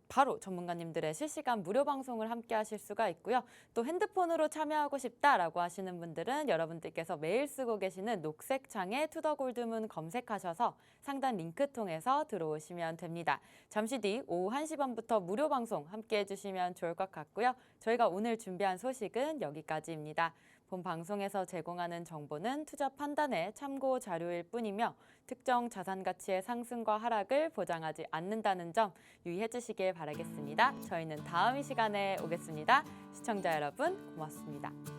A: 바로 전문가님들의 실시간 무료 방송을 함께 하실 수가 있고요. 또 핸드폰으로 참여하고 싶다라고 하시는 분들은 여러분들께서 매일 쓰고 계시는 녹색 창에 투더골드문 검색하셔서 상단 링크 통해서 들어오시면 됩니다. 잠시 뒤 오후 1시 반부터 무료 방송 함께 해주시면 좋을 것 같고요. 저희가 오늘 준비한 소식은 여기까지입니다. 본 방송에서 제공하는 정보는 투자 판단의 참고 자료일 뿐이며 특정 자산 가치의 상승과 하락을 보장하지 않는다는 점 유의해 주시길 바라겠습니다. 저희는 다음 이 시간에 오겠습니다. 시청자 여러분 고맙습니다.